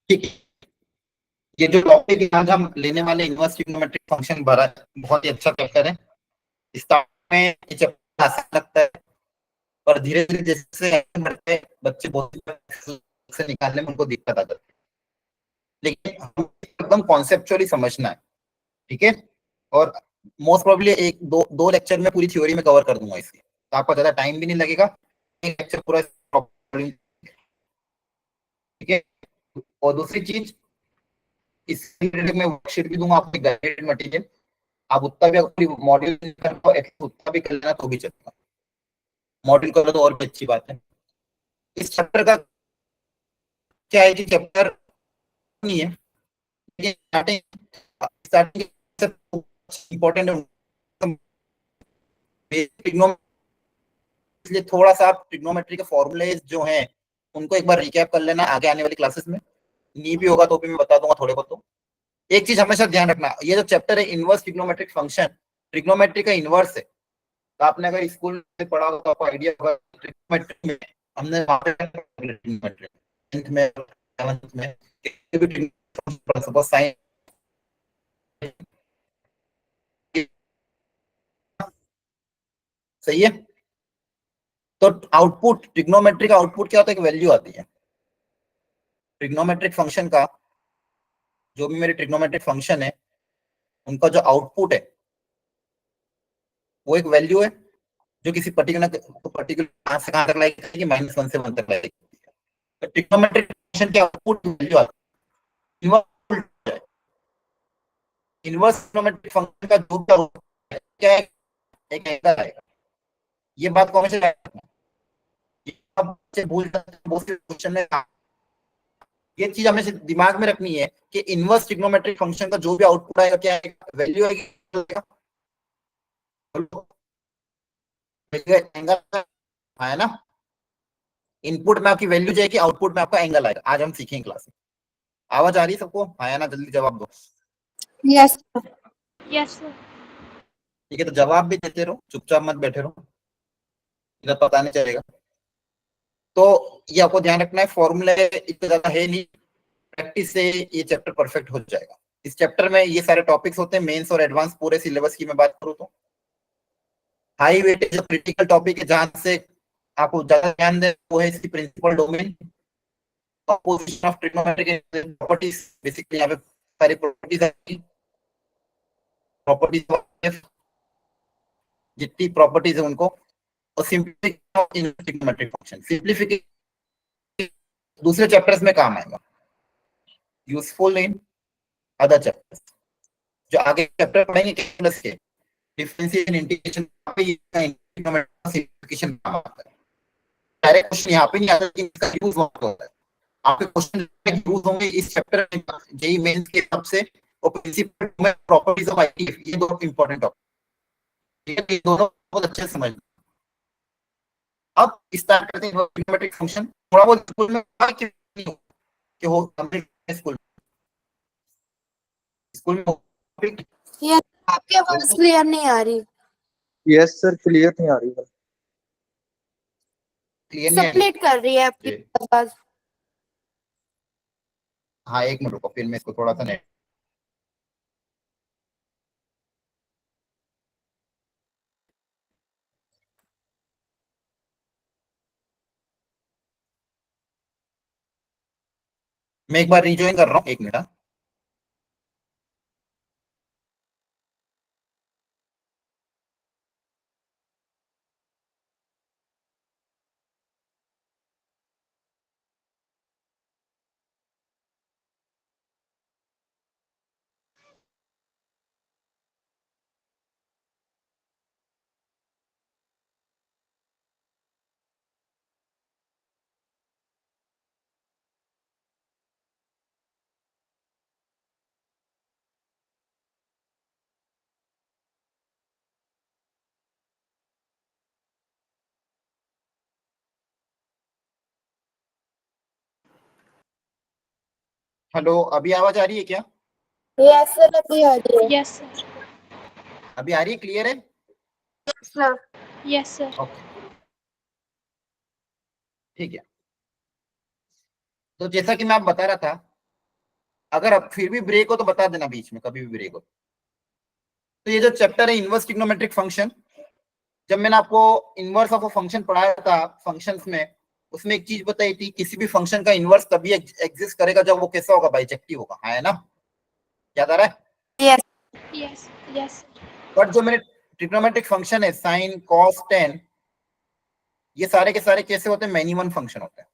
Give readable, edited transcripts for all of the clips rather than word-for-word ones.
ठीक है, ये जो टॉपिक आज हम लेने वाले इनवर्स ट्रिग्नोमेट्रिक फंक्शन भरा बहुत ही अच्छा चैप्टर है। स्टार्ट में ये चैप्टर आसान लगता है, पर धीरे धीरे जैसे आगे बढ़ते हैं, बच्चे बहुत से निकालने में उनको दिक्कत आ जाती है। लेकिन हमको एकदम कॉन्सेप्चुअली समझना है, ठीक है। और मोस्ट प्रोबेबली एक दो दो लेक्चर में पूरी थ्योरी में कवर कर दूंगा इसकी, तो आपको ज्यादा टाइम भी नहीं लगेगा। एक लेक्चर पूरा, ठीक है। और दूसरी चीज, इस में वर्कशीट भी दूंगा आपको, गाइडेड मटेरियल। आप उतना भी अगर मॉड्यूल कर पाओ, एटलीस्ट उतना भी कर लेना तो भी चलता। मॉड्यूल करो तो और भी अच्छी बात है। इस चैप्टर का क्या है कि चैप्टर नहीं है, स्टार्टिंग स्टार्टिंग इंपॉर्टेंट है, इसलिए थोड़ा सा आप ट्रिग्नोमेट्री के फॉर्मूले जो हैं उनको एक बार रिकैप कर लेना आगे आने वाली क्लासेस में। नहीं भी होगा तो भी मैं बता दूंगा थोड़े बहुत। तो एक चीज हमेशा ध्यान रखना, ये जो चैप्टर है इनवर्स ट्रिग्नोमेट्रिक फंक्शन, ट्रिग्नोमेट्री का इनवर्स है। तो आपने अगर स्कूल में पढ़ा हो तो आपको आइडिया होगा, ट्रिग्नोमेट्री में हमने 10th में 11th में सपोज साइन, सही है। तो आउटपुट, ट्रिग्नोमेट्री का आउटपुट क्या होता है, एक वैल्यू आती है ट्रिग्नोमेट्रिक फंक्शन का। जो भी मेरे ट्रिग्नोमेट्रिक फंक्शन है उनका जो आउटपुट है वो एक वैल्यू है, जो किसी पर्टिकुलर कहां से कहां तक लाइक करेगी, -1 से 1 तक लाइक। तो ट्रिग्नोमेट्रिक फंक्शन के आउटपुट वैल्यू आती है। इनवर्स ट्रिग्नोमेट्रिक फंक्शन का जो क्या है, एक एंगल आएगा। ये बात को हमेशा याद रखना, बच्चे भूल जाते हैं बहुत से क्वेश्चन में। ये चीज हमें दिमाग में रखनी है कि इनवर्स ट्रिग्नोमेट्रिक फंक्शन का जो भी आउटपुट आएगा, क्या वैल्यू आएगी, एंगल है ना। इनपुट में आपकी वैल्यू जाएगी, आउटपुट में आपका एंगल आएगा। आज हम सीखेंगे क्लास में। आवाज आ रही है सबको? आया ना? जल्दी जवाब दो। Yes yes sir. ठीक है, तो जवाब भी देते रहो, चुपचाप मत बैठे रहो, इधर पता नहीं चलेगा। तो ये आपको ध्यान रखना है, फॉर्मूले इतने ज्यादा है नहीं, प्रैक्टिस से ये चैप्टर परफेक्ट हो जाएगा। इस चैप्टर में ये सारे टॉपिक्स होते हैं, मेंस और एडवांस पूरे सिलेबस की मैं बात करूँ तो। हाई वेटेज क्रिटिकल टॉपिक है, जहां से आपको ज्यादा ध्यान दे वो है इसकी principal domain, position of trigonometric properties. Basically यहाँ पे सारी प्रॉपर्टीज है, प्रॉपर्टीज जितनी प्रॉपर्टीज है उनको, और सिंप्लीफिकेशन इन ट्रिग्नोमेट्रिक फंक्शन। सिंप्लीफिकेशन दूसरे चैप्टर्स में काम आएगा, यूजफुल इन अदर चैप्टर्स। जो आगे चैप्टर पढ़ेंगे कैलकुलस के, डिफरेंशियल इंटीग्रेशन, सिंप्लीफिकेशन काम आता है। डायरेक्ट क्वेश्चन यहाँ पे नहीं आता, लेकिन इसका यूज बहुत होता है। आपके क्वेश्चन यूज होंगे इस चैप्टर में, जेईई मेंस के हिसाब से, और प्रिंसिपल में प्रॉपर्टीज ऑफ आईटीएफ, ये दो इंपॉर्टेंट टॉपिक है, ये दोनों बहुत अच्छे से समझ। अब स्टार्ट करते हैं ट्रिग्नोमेट्रिक फंक्शन। थोड़ा बहुत स्कूल में कि हो कंप्लीट स्कूल में यस आपकी आवाज क्लियर नहीं आ रही। यस सर, क्लियर नहीं आ रही है। क्लियर नहीं है? सबमिट कर रही है आपकी आवाज। हाँ, एक मिनट रुको, फिर मैं इसको थोड़ा सा नेट। मैं एक बार रिज्वाइन कर रहा हूँ, एक मिनट। हाँ। हेलो, अभी आवाज आ रही है क्या? यस सर अभी आ रही है। Yes sir. अभी आ रही है? क्लियर है? Sir yes sir. ओके, ठीक है। तो जैसा कि मैं आप बता रहा था अगर अब फिर भी ब्रेक हो तो बता देना बीच में, कभी भी ब्रेक हो। तो ये जो चैप्टर है इनवर्स ट्रिग्नोमेट्रिक फंक्शन, जब मैंने आपको इनवर्स ऑफ अ फंक्शन पढ़ाया था फंक्शंस में, उसमें एक चीज बताई थी, किसी भी फंक्शन का इनवर्स तभी एग्जिस्ट करेगा जब वो कैसा होगा, बाइजेक्टिव होगा, है ना? याद आ रहा है? Yes. Yes. Yes. बट जो मेरे ट्रिग्नोमेट्रिक फंक्शन है साइन कॉस टेन, ये सारे के सारे कैसे होते हैं, मैनी वन फंक्शन होते हैं।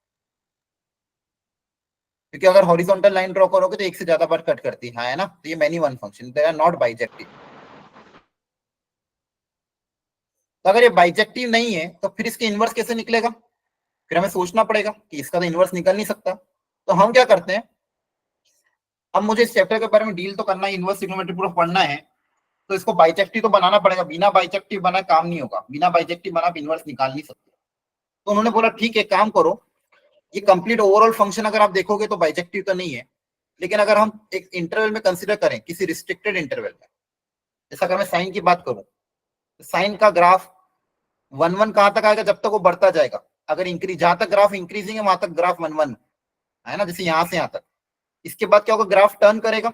क्योंकि अगर हॉरिजॉन्टल लाइन ड्रॉ करोगे तो एक से ज्यादा बार कट करती है ना? तो ये many one function, they are not bijective. तो अगर ये बाइजेक्टिव नहीं है तो फिर इसके इनवर्स कैसे निकलेगा? फिर हमें सोचना पड़ेगा कि इसका तो इनवर्स निकल नहीं सकता। तो हम क्या करते हैं, अब मुझे इस चैप्टर के बारे में डील तो करना है, इनवर्स ट्रिग्नोमेट्री प्रूफ पढ़ना है, तो इसको बाइजेक्टिव तो बनाना पड़ेगा। बिना बाइजेक्टिव बना काम नहीं होगा, बिना बाइजेक्टिव बना आप इनवर्स निकाल नहीं सकते। तो उन्होंने बोला ठीक है, काम करो, ये कंप्लीट ओवरऑल फंक्शन अगर आप देखोगे तो बाइजेक्टिव तो नहीं है, लेकिन अगर हम एक इंटरवल में कंसीडर करें, किसी रिस्ट्रिक्टेड इंटरवल में, जैसा अगर मैं साइन की बात करूं, तो साइन का ग्राफ 1 1 कहां तक आएगा, जब तक वो बढ़ता जाएगा। अगर इंक्रीज, जहां तक ग्राफ इंक्रीजिंग है वहां तक ग्राफ 1 1 है ना, जैसे यहां से यहां तक। इसके बाद क्या होगा, ग्राफ टर्न करेगा,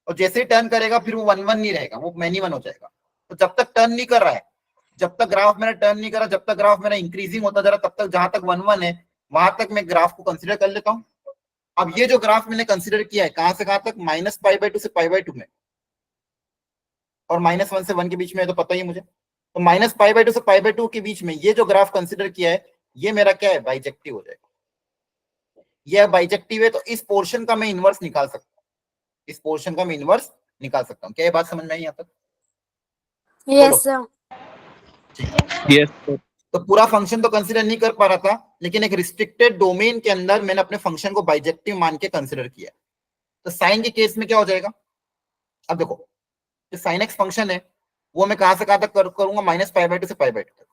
और जैसे ही टर्न करेगा फिर वो 1 1 नहीं रहेगा, वो मैनी वन हो जाएगा। तो जब तक टर्न नहीं कर रहा है, जब तक ग्राफ मेरा टर्न नहीं कर रहा, जब तक ग्राफ मेरा इंक्रीजिंग होता जा रहा, तब तक जहां तक 1 1 है वहां तक मैं ग्राफ को कंसिडर कर लेता हूं। अब ये जो ग्राफ मैंने कंसिडर किया है, कहां से कहां तक, -π/2 से π/2 में, और -1 से 1 के बीच में है, तो पता ही है मुझे। तो -π/2 से π/2 के बीच में ये जो ग्राफ कंसिडर किया है, ये मेरा क्या है, बाइजेक्टिव हो जाएगा। ये बाइजेक्टिव है तो इस पोर्शन का मैं इनवर्स निकाल सकता हूँ, इस पोर्शन का मैं इनवर्स निकाल सकता हूँ। क्या ये बात समझ में आई यहाँ तक? Yes, sir. Yes sir. तो पूरा फंक्शन तो कंसिडर नहीं कर पा रहा था, लेकिन एक रिस्ट्रिक्टेड डोमेन के अंदर मैंने अपने फंक्शन को बाइजेक्टिव मान के कंसिडर किया। तो साइन के केस में क्या हो जाएगा, अब देखो, जो साइन एक्स फंक्शन है वो मैं कहां से कहां तक करूंगा, -π/2 से π/2 तक।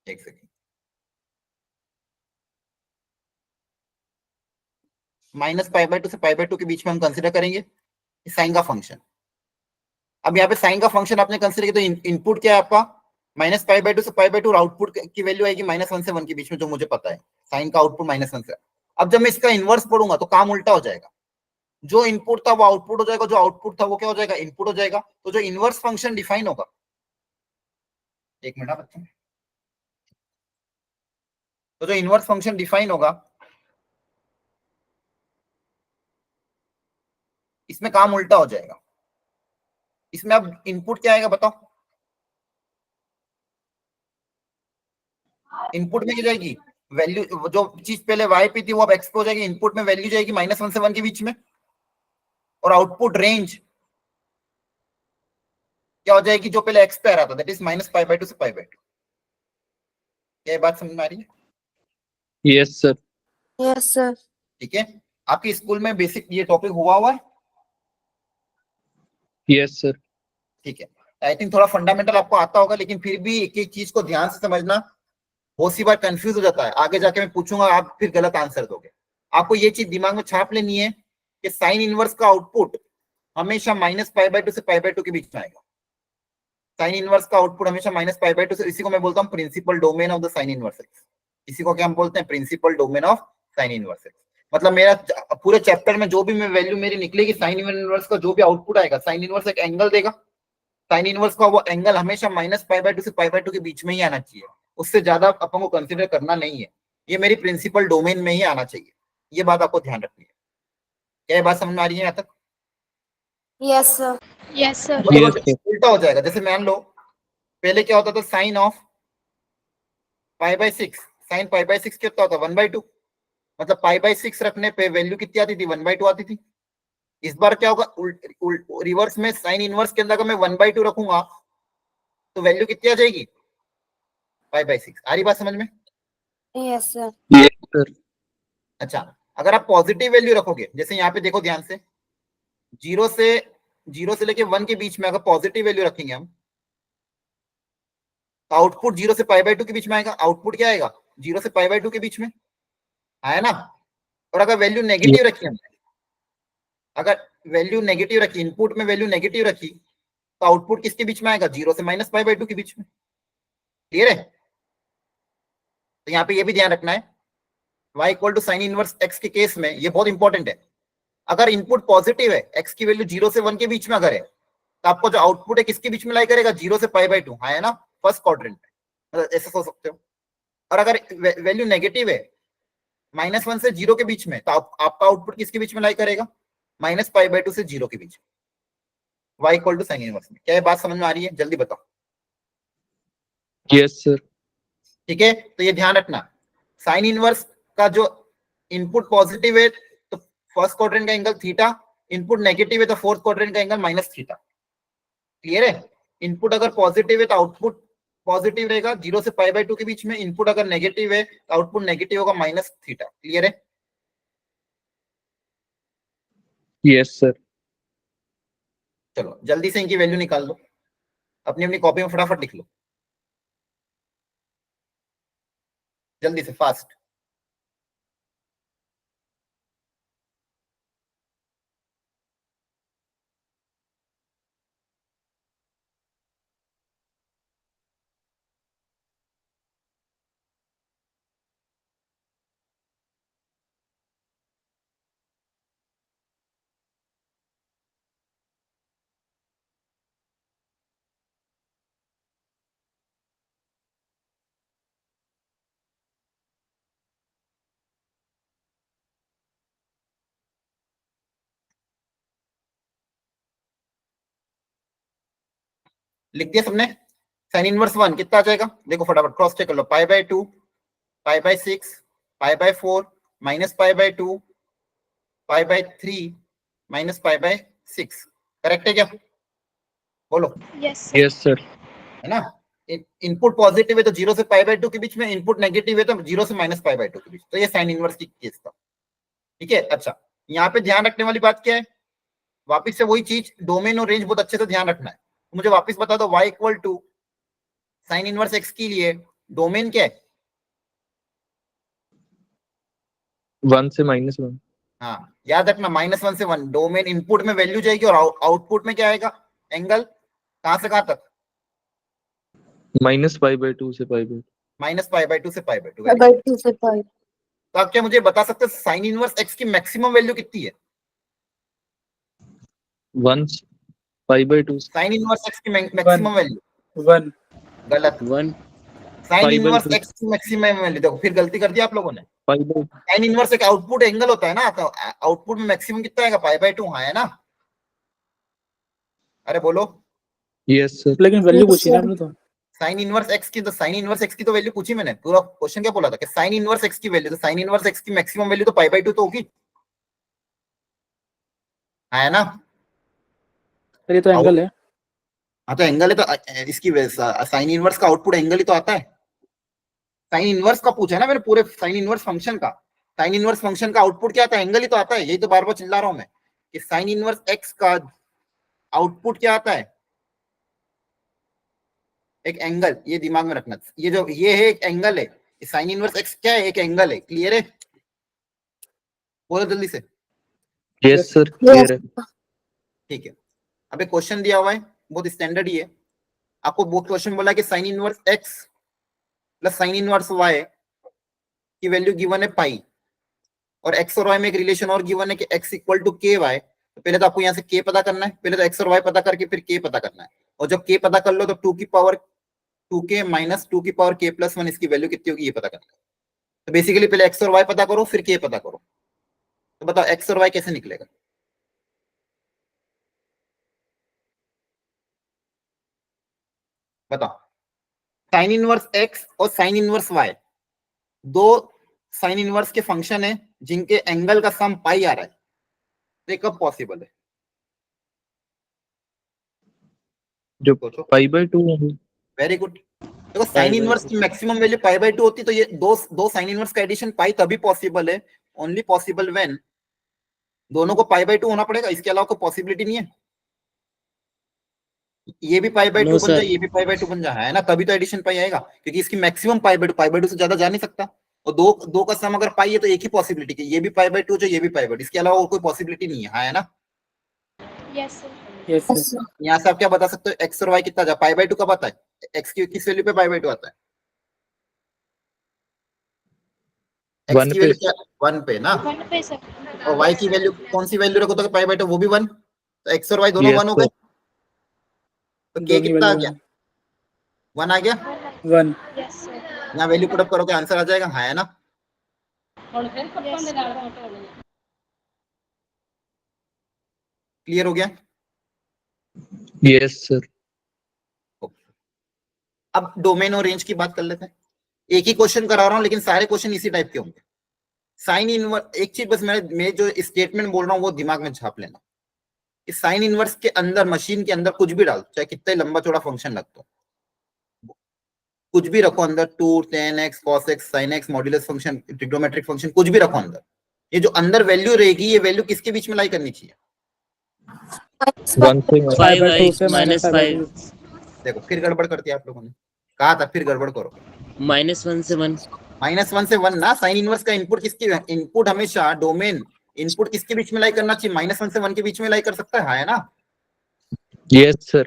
एक सेकेंड, -π/2 से π/2 के बीच में हम कंसिडर करेंगे साइन का फंक्शन। अब यहाँ पे साइन का फंक्शन आपने कंसिडर किया, तो इनपुट क्या है आपका, -π/2 से π/2, और आउटपुट की वैल्यू आएगी -1 से 1 के बीच में, जो मुझे पता है साइन का आउटपुट -1 से। अब जब मैं इसका इनवर्स पढ़ूंगा तो काम उल्टा हो जाएगा, जो इनपुट था वो आउटपुट हो जाएगा, जो आउटपुट था वो क्या हो जाएगा, इनपुट हो जाएगा। तो जो इनवर्स फंक्शन डिफाइन होगा, एक मिनट बच्चे, तो जो इनवर्स फंक्शन डिफाइन होगा इसमें काम उल्टा हो जाएगा। इसमें अब इनपुट क्या आएगा बताओ, इनपुट में क्या जाएगी वैल्यू, जो चीज पहले y पे थी वो अब x पे हो जाएगी, इनपुट में वैल्यू जाएगी -1 से 1 के बीच में, और आउटपुट रेंज क्या हो जाएगी, जो पहले x पे आ रहा था, दैट इज -π/2 से π/2। क्या ये बात समझ में आ रही है? Yes sir. Yes, sir. ठीक है, आपके स्कूल में बेसिक ये टॉपिक हुआ है? Yes sir. ठीक है, आई थिंक थोड़ा फंडामेंटल आपको आता होगा, लेकिन फिर भी एक एक चीज को ध्यान से समझना, बहुत सी बार कंफ्यूज हो जाता है, आगे जाके मैं पूछूंगा आप फिर गलत आंसर दोगे। आपको ये चीज दिमाग में छाप लेनी है कि साइन इनवर्स का आउटपुट हमेशा -π/2 से π/2 के बीच में आएगा। साइन इनवर्स का आउटपुट हमेशा -π/2 से, इसी को मैं बोलता हूँ principal domain of the sine inverse x. इसी को क्या हम बोलते हैं, principal domain of sine inverse x. मतलब मेरा पूरे चैप्टर में जो भी मैं वैल्यू मेरी निकलेगी, साइन इनवर्स का जो भी आउटपुट आएगा, साइन इनवर्स एक एंगल देगा, साइन इनवर्स का वो एंगल हमेशा -π/2 से π/2 के बीच में ही आना चाहिए, उससे ज्यादा अपन को कंसिडर करना नहीं है। ये मेरी प्रिंसिपल डोमेन में ही आना चाहिए, ये बात आपको ध्यान रखनी है। क्या ये बात समझ में आ रही है यहाँ तक? Yes, sir. Yes, sir. Yes, sir. उल्टा हो जाएगा, जैसे मान लो पहले क्या होता था, साइन ऑफ π/6, साइन π/6 कितना होता, 1/2, मतलब π/6 रखने पे वैल्यू कितनी आती थी, 1/2 आती थी। इस बार क्या होगा, रिवर्स में साइन इनवर्स के अंदर अगर मैं 1/2 रखूंगा तो वैल्यू कितनी आ जाएगी, π/6। आ रही बात समझ में? Yes, sir. Yes sir. अच्छा, अगर आप पॉजिटिव वैल्यू रखोगे, जैसे यहाँ पे देखो ध्यान से, जीरो से लेके 1 के बीच में अगर पॉजिटिव वैल्यू रखेंगे हम, तो आउटपुट 0 से π/2 के बीच में आएगा। आउटपुट क्या आएगा, 0 से π/2 के बीच में आया ना। और अगर वैल्यू नेगेटिव रखी हमने, अगर वैल्यू नेगेटिव रखी, इनपुट में वैल्यू नेगेटिव रखी, तो आउटपुट किसके बीच में आएगा, 0 से -π/2 के बीच में। क्लियर है? तो यहाँ पे ये भी ध्यान रखना है, y equal to sine inverse x के केस में ये बहुत इंपॉर्टेंट है। अगर इनपुट पॉजिटिव है, x की वैल्यू 0 से 1 के बीच में अगर है, तो आपको जो आउटपुट है किसके बीच में लाई करेगा, 0 से π/2, हाँ है ना, फर्स्ट क्वाड्रेंट में, मतलब ऐसे सोच सकते हो। और अगर वैल्यू नेगेटिव है, -1 से 0 के बीच में, तो आपका आउटपुट किसके बीच में लाई करेगा, -π/2 से 0 के बीच में, y equal to sine inverse में। क्या ये बात समझ में आ रही है, जल्दी बताओ। Yes, sir. ठीक है, तो ये ध्यान रखना, साइन इनवर्स का जो इनपुट पॉजिटिव है तो फर्स्ट क्वाड्रेंट का एंगल थीटा, इनपुट नेगेटिव है तो फोर्थ क्वाड्रेंट का एंगल -θ। क्लियर है, इनपुट अगर पॉजिटिव है तो आउटपुट पॉजिटिव रहेगा 0 से π/2 के बीच में, इनपुट अगर नेगेटिव है तो आउटपुट नेगेटिव होगा -θ। क्लियर है, Yes, sir. चलो जल्दी से इनकी वैल्यू निकाल लो, अपनी अपनी कॉपी में फटाफट लिख लो, जल्दी से, फास्ट। लिख दिया सबने, साइन इनवर्स 1 कितना आ जाएगा, देखो फटाफट क्रॉस चेक कर लो, π/2, π/6, π/4, -π/2, π/3, -π/6। करेक्ट है क्या, बोलो। Yes, sir. Yes, sir. है ना, इनपुट पॉजिटिव है तो 0 से π/2 के बीच में, इनपुट नेगेटिव है तो 0 से -π/2 के बीच, तो ये साइन इनवर्स की केस था। ठीक है, अच्छा यहाँ पे ध्यान रखने वाली बात क्या है, वापिस से वही चीज, डोमेन और रेंज बहुत अच्छे से ध्यान रखना है। तो मुझे वापिस बता दो, y equal to sine inverse x के लिए डोमेन क्या है, 1 से -1. हाँ याद रखना, -1 से 1 डोमेन, इनपुट में वैल्यू जाएगी और आउटपुट में क्या आएगा, एंगल, कहां से कहां तक, -π/2 से π/2. -π/2 से π/2। π/2 से π। तो आप क्या मुझे बता सकते हैं साइन इनवर्स x की मैक्सिमम वैल्यू कितनी है, 1 π/2. साइन इनवर्स x की मैक्सिमम वैल्यू, 1 गलत, 1 साइन इनवर्स π/3. x की मैक्सिमम वैल्यू, देखो फिर गलती कर दी आप लोगों ने, π/2. साइन इनवर्स एक आउटपुट एंगल होता है ना, तो आउटपुट में मैक्सिमम कितना आएगा, π/2, हाँ है ना, अरे बोलो। Yes, sir. लेकिन वैल्यू पूछी ना आपने तो। साइन इनवर्स x की, तो साइन इनवर्स x की तो वैल्यू पूछी मैंने, पूरा क्वेश्चन क्या बोला था कि साइन इनवर्स x की वैल्यू, तो साइन इनवर्स x की मैक्सिमम वैल्यू तो π/2 तो होगी, हाँ है ना, ये तो एंगल है। हाँ तो एंगल है, तो इसकी साइन इनवर्स का आउटपुट एंगल ही तो आता है। साइन इनवर्स का पूछा है ना मैंने, पूरे साइन इनवर्स फंक्शन का, साइन इनवर्स फंक्शन का आउटपुट क्या आता है, एंगल ही तो आता है। यही तो बार बार चिल्ला रहा हूं मैं कि साइन इनवर्स x का आउटपुट क्या आता है, एक एंगल, ये दिमाग में रखना, ये जो ये है एक एंगल है, साइन इनवर्स x क्या है, एक एंगल है। क्लियर है, बोलो जल्दी से। Yes, sir. Clear है. ठीक है, अब एक क्वेश्चन दिया हुआ है, बहुत स्टैंडर्ड ही है, आपको बहुत क्वेश्चन बोला कि sign inverse x plus sine inverse y की वैल्यू गिवन है पाई, और x और y में एक रिलेशन और गिवन है कि x इक्वल टू के वाई। तो पहले तो आपको यहाँ से k पता करना है, पहले तो x और y पता करके फिर k पता करना है, और जब k पता कर लो तो 2 की पावर 2k माइनस 2 की पावर k प्लस 1 इसकी वैल्यू कितनी होगी ये पता करना है। तो बेसिकली पहले x और y पता करो फिर k पता करो। तो बताओ x और y कैसे निकलेगा, बताओ। साइन इनवर्स x और साइन इनवर्स y दो साइन इनवर्स के फंक्शन है जिनके एंगल का सम पाई आ रहा है, तो ये कब पॉसिबल है, जो सोचो। π/2 होगी. वेरी गुड, देखो साइन इनवर्स की मैक्सिमम वैल्यू π/2 होती, तो ये दो साइन इनवर्स का एडिशन पाई तभी पॉसिबल है, ओनली पॉसिबल व्हेन दोनों को π/2 होना पड़ेगा, इसके अलावा कोई पॉसिबिलिटी नहीं है। ये भी π/2 बन जाए, ये भी π/2 बन जाए, है ना, तभी तो एडिशन पाई आएगा, क्योंकि इसकी मैक्सिमम π/2 से ज्यादा जा नहीं सकता, और दो का सम अगर पाई है तो एक ही पॉसिबिलिटी कि ये भी π/2 जो ये भी π/2, इसके अलावा और कोई पॉसिबिलिटी नहीं है, है ना। Yes, sir. Yes sir. यहाँ से आप क्या बता सकते हो, एक्स और वाई कितना जा, π/2 कब आता है, एक्स की किस वैल्यू पे π/2 आता है, एक्स वन की पे वैल्यू क्या 1 पे ना, 1 पे सर. और वाई की वैल्यू कौन सी वैल्यू रखो तो पाई बाय 2 वो भी 1, तो एक्स और वाई दोनों Yes, 1 हो गए, sir. तो के दोनों कितना आ वैल्यू गया 1 आ गया, 1. Yes sir. यहाँ वैल्यू पुट अप करोगे आंसर आ जाएगा, हाँ है ना। Yes sir. क्लियर हो गया। Yes, sir. अब डोमेन और रेंज की बात कर लेते हैं। एक ही क्वेश्चन करा रहा हूं लेकिन सारे क्वेश्चन इसी टाइप के होंगे। साइन इनवर्स, एक चीज बस मैं जो स्टेटमेंट बोल रहा हूँ वो दिमाग में छाप लेना, इस साइन इनवर्स के अंदर मशीन के अंदर कुछ भी डाल, चाहे कितना ही लंबा चौड़ा फंक्शन लगता हो, कुछ भी रखो अंदर, 2 tan x cos x sin x modulus function trigonometric function कुछ भी रखो अंदर, ये जो अंदर वैल्यू रहेगी ये वैल्यू किसके बीच में लाई करनी चाहिए। One पे 5/2 से minus -5/2. 5 देखो फिर गड़बड़ कर दिया आप लोगों ने, कहा था फिर गड़बड़ करो। -1 से 1 -1 से 1 ना, साइन इनवर्स का इनपुट किसके, इनपुट हमेशा डोमेन इनपुट किसके बीच में लाई करना चाहिए, -1 से 1 के बीच में लाई कर सकता है ना। Yes, sir.